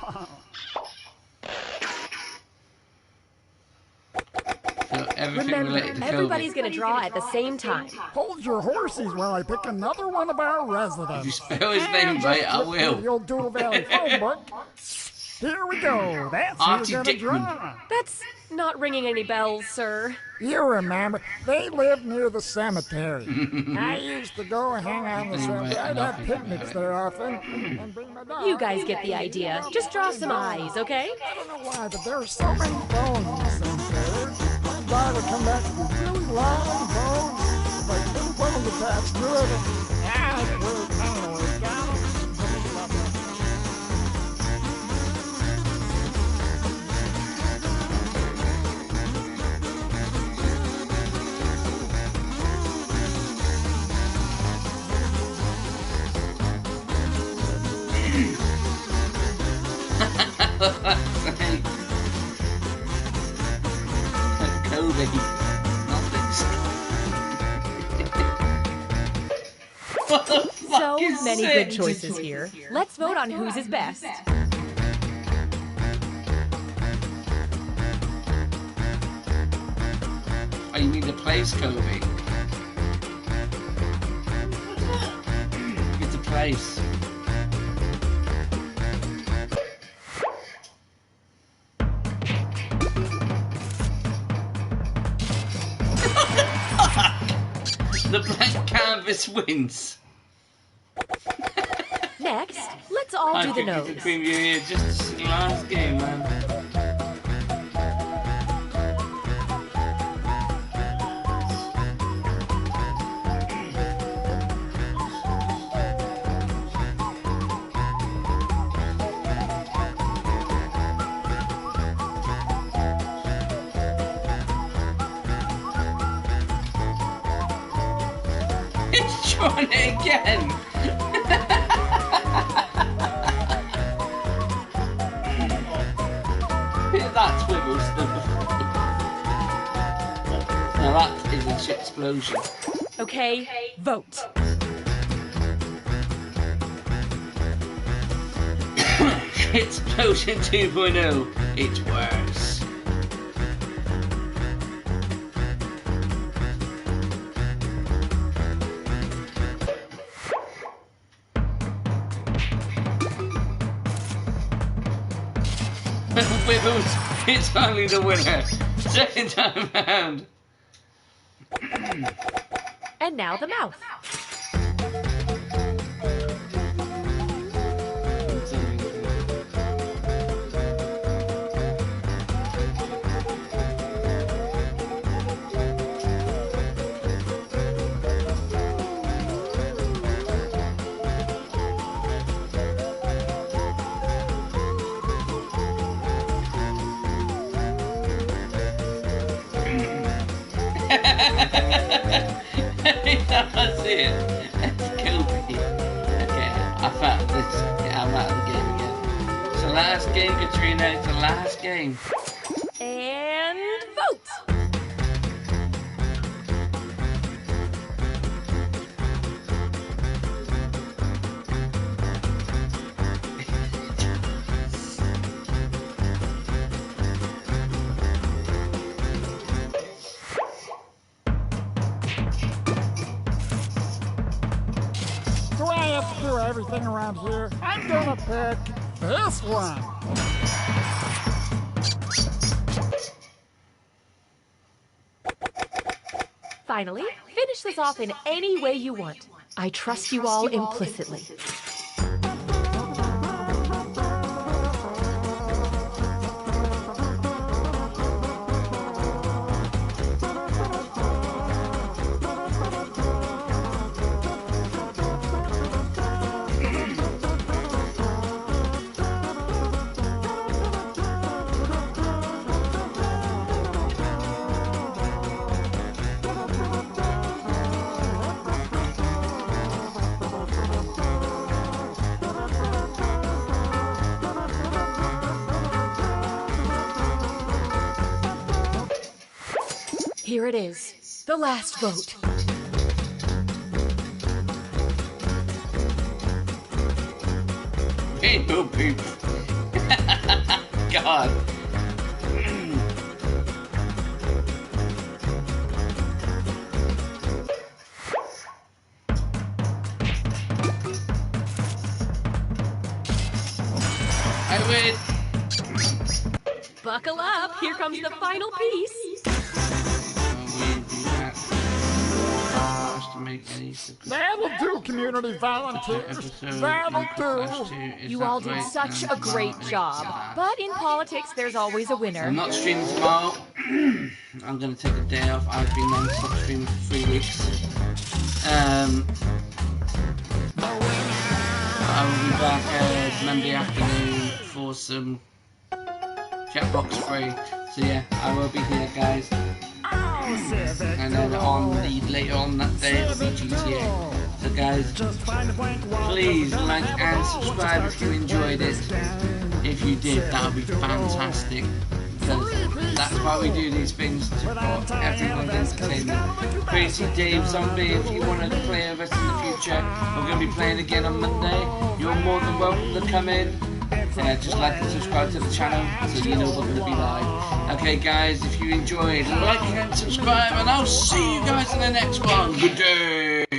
Speaker 1: So everything
Speaker 5: Remember,
Speaker 1: related to
Speaker 5: everybody's
Speaker 1: Kobe.
Speaker 5: gonna draw at the same time.
Speaker 6: Hold your horses while I pick another one of our
Speaker 1: If you
Speaker 6: residents.
Speaker 1: spell his name right, I
Speaker 6: The
Speaker 1: will.
Speaker 6: old Doodle Valley phone book. Here we go. That's who
Speaker 1: Archie
Speaker 6: you're gonna
Speaker 1: Dickman.
Speaker 6: draw.
Speaker 5: That's not ringing any bells, sir.
Speaker 6: You remember, they lived near the cemetery. I used to go hang out in the cemetery. I'd have picnics there often and bring my dog.
Speaker 5: You guys get the idea. Just draw some eyes, okay?
Speaker 6: I don't know why, but there are so many bones in the cemetery. My dog would come back with really long bones, like little bones attached to it. And, it really kind of worked out.
Speaker 1: Kobe. What the fuck
Speaker 5: So
Speaker 1: is
Speaker 5: many
Speaker 1: this?
Speaker 5: good choices here. Let's vote on whose is best.
Speaker 1: Oh, you mean the place, Kobe? It's a place. The blank canvas wins.
Speaker 5: Next, let's all do the
Speaker 1: think
Speaker 5: nose.
Speaker 1: it's between you here just the last game, man. It's trying it again. That swivel stuff. Now that is a shit explosion.
Speaker 5: Okay, vote.
Speaker 1: Explosion 2.0. It's worse. Wibbles, it's only the winner. Second time round.
Speaker 5: And now the mouth.
Speaker 1: That's it. It's Kobe. Okay, I found this. I'm out of the game again. It's the last game, Katrina. It's the last game.
Speaker 5: And vote.
Speaker 6: Do I have to do everything around here? I'm gonna pick this one.
Speaker 5: Finally, finish this off in any way you want. I trust you all implicitly. Here it is, the last vote.
Speaker 1: Rainbow poop. God. I win.
Speaker 5: Buckle up, here comes the final piece.
Speaker 6: That'll do, community volunteers. That'll do.
Speaker 5: You all did such a great job. But in politics, there's always a winner.
Speaker 1: I'm not streaming tomorrow. I'm going to take a day off. I've been non-stop streaming for 3 weeks. I will be back Monday afternoon for some Jackbox free. So yeah, I will be here, guys. And then later on that day it'll be GTA. So guys, please like and subscribe if you enjoyed it. If you did, that would be fantastic. Because that's why we do these things, to support everyone's entertainment. Crazy Dave Zombie, if you want to play with us in the future, we're going to be playing again on Monday. You're more than welcome to come in. Just like and subscribe to the channel so you know we're going to be live. Okay guys, if you enjoyed, like and subscribe, and I'll see you guys in the next one. Good day.